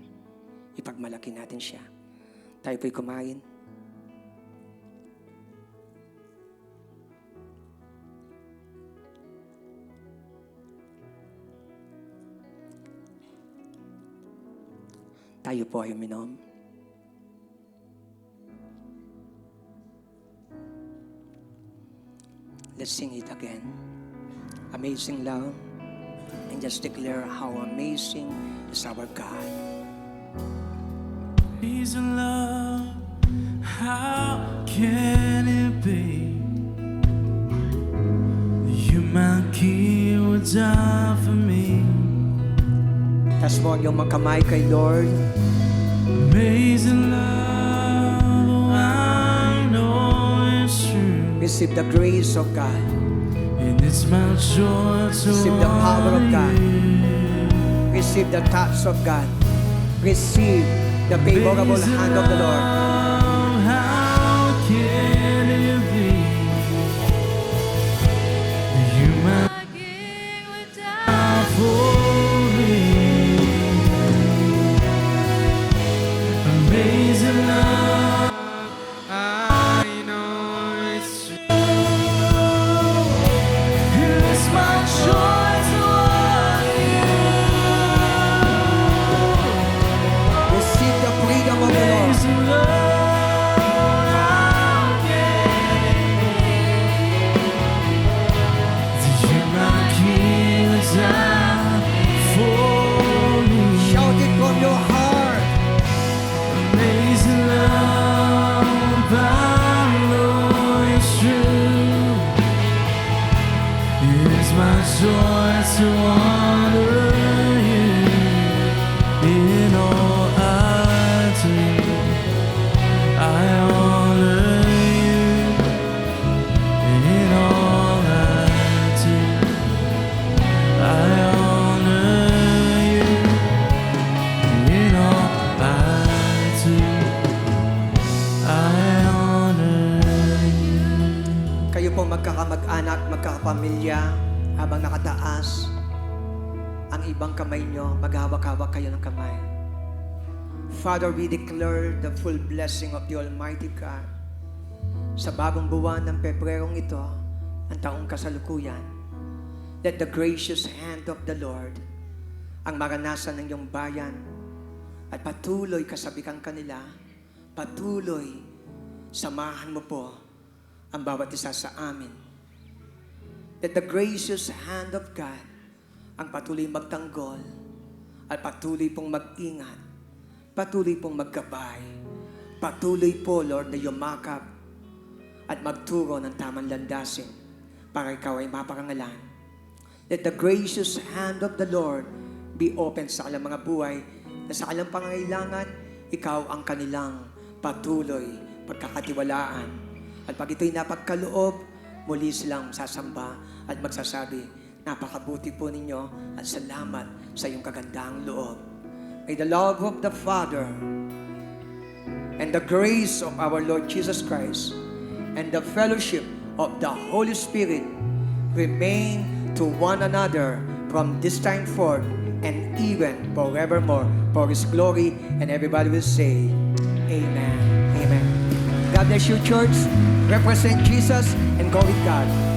Ipagmalaki natin siya. Tayo po'y kumain. Tayo po ay uminom. Let's sing it again. Amazing love. And just declare how amazing is our God. Amazing love, how can it be? You, my King, would die for me. Taas mo ang iyong mga kamay kay Lord. Amazing love, I know it's true. Receive the grace of God. And it's my joy to Receive the power of God. honor you. Receive the touch of God. Receive the favorable hand of the Lord. How can it be? You might die for me. Amazing love, I know it's true. It's my joy to honor you. Receive the freedom of the Lord. Amazing love, how can it be? That you, my King, would die for me. Shout it from your heart. Amazing love, I know it's true. It's my joy to honor you in all I do. I honor you in all I do. I honor anak magkakapamilya habang nakataas ang ibang kamay nyo, maghawak-hawak kayo ng kamay. Father, we declare the full blessing of the Almighty God sa bagong buwan ng Pebrerong ito, ang taong kasalukuyan. Let the gracious hand of the Lord ang maranasan ng iyong bayan at patuloy kasabikan kanila, patuloy samahan mo po ang bawat isa sa amin. Let the gracious hand of God ang patuloy magtanggol at patuloy pong mag-ingat, patuloy pong maggabay, patuloy po, Lord, na yumakap at magturo ng tamang landasin para ikaw ay maparangalan. Let the gracious hand of the Lord be open sa kanilang mga buhay na sa kanilang pangangailangan, ikaw ang kanilang patuloy pagkakatiwalaan. At pag ito'y napagkaloob, muli silang sasamba at magsasabi, napakabuti po ninyo at salamat sa iyong kagandahang loob. May the love of the Father and the grace of our Lord Jesus Christ and the fellowship of the Holy Spirit remain to one another from this time forth and even forevermore for His glory. And everybody will say, Amen. Amen. God bless you, church. Represent Jesus and go with God.